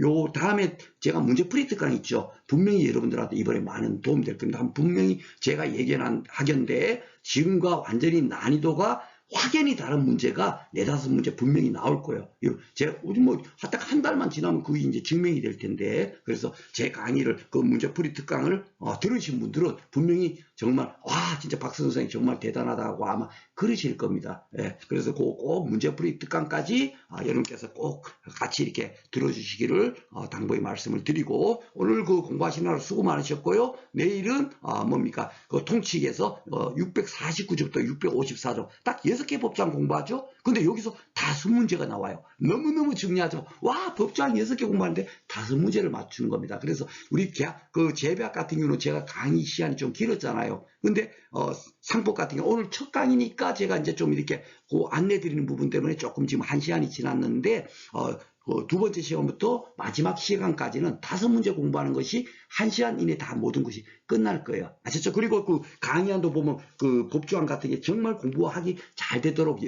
요 다음에 제가 문제풀이 특강 있죠. 분명히 여러분들한테 이번에 많은 도움 될 겁니다. 분명히 제가 예견한 학연대에 지금과 완전히 난이도가 확연히 다른 문제가 네다섯 문제 분명히 나올 거예요. 제가 뭐 딱 한 달만 지나면 그게 이제 증명이 될 텐데, 그래서 제 강의를 그 문제풀이 특강을 들으신 분들은 분명히 정말 와 진짜 박수 선생님 정말 대단하다고 아마 그러실 겁니다. 예, 그래서 꼭 문제풀이 특강까지 여러분께서 꼭 같이 이렇게 들어주시기를 당부의 말씀을 드리고, 오늘 그 공부하시느라 수고 많으셨고요. 내일은 뭡니까 그 통칙에서 649조부터 654조 딱 6개 법장 공부하죠. 근데 여기서 다섯 문제가 나와요. 너무너무 중요하죠. 와, 법장 6개 공부하는데 다섯 문제를 맞추는 겁니다. 그래서 우리 그 재배학 같은 경우는 제가 강의 시간이 좀 길었잖아요. 근데 상법 같은 경우 오늘 첫 강의니까 제가 이제 좀 이렇게 그 안내 드리는 부분 때문에 조금 지금 1시간이 지났는데 두 번째 시간부터 마지막 시간까지는 다섯 문제 공부하는 것이 1시간 이내 다 모든 것이 끝날 거예요. 아셨죠? 그리고 그 강의안도 보면 그 법조항 같은 게 정말 공부하기 잘 되도록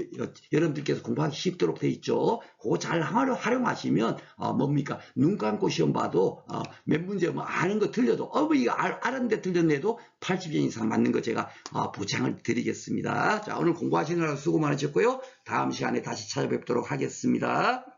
여러분들께서 공부하기 쉽도록 돼 있죠. 그거 잘 활용하시면 뭡니까 눈 감고 시험 봐도 몇 문제 뭐 아는 거 틀려도 이거 알았는데 틀렸네도 80점 이상 맞는 거 제가 보장을 드리겠습니다. 자, 오늘 공부하시느라 수고 많으셨고요. 다음 시간에 다시 찾아뵙도록 하겠습니다.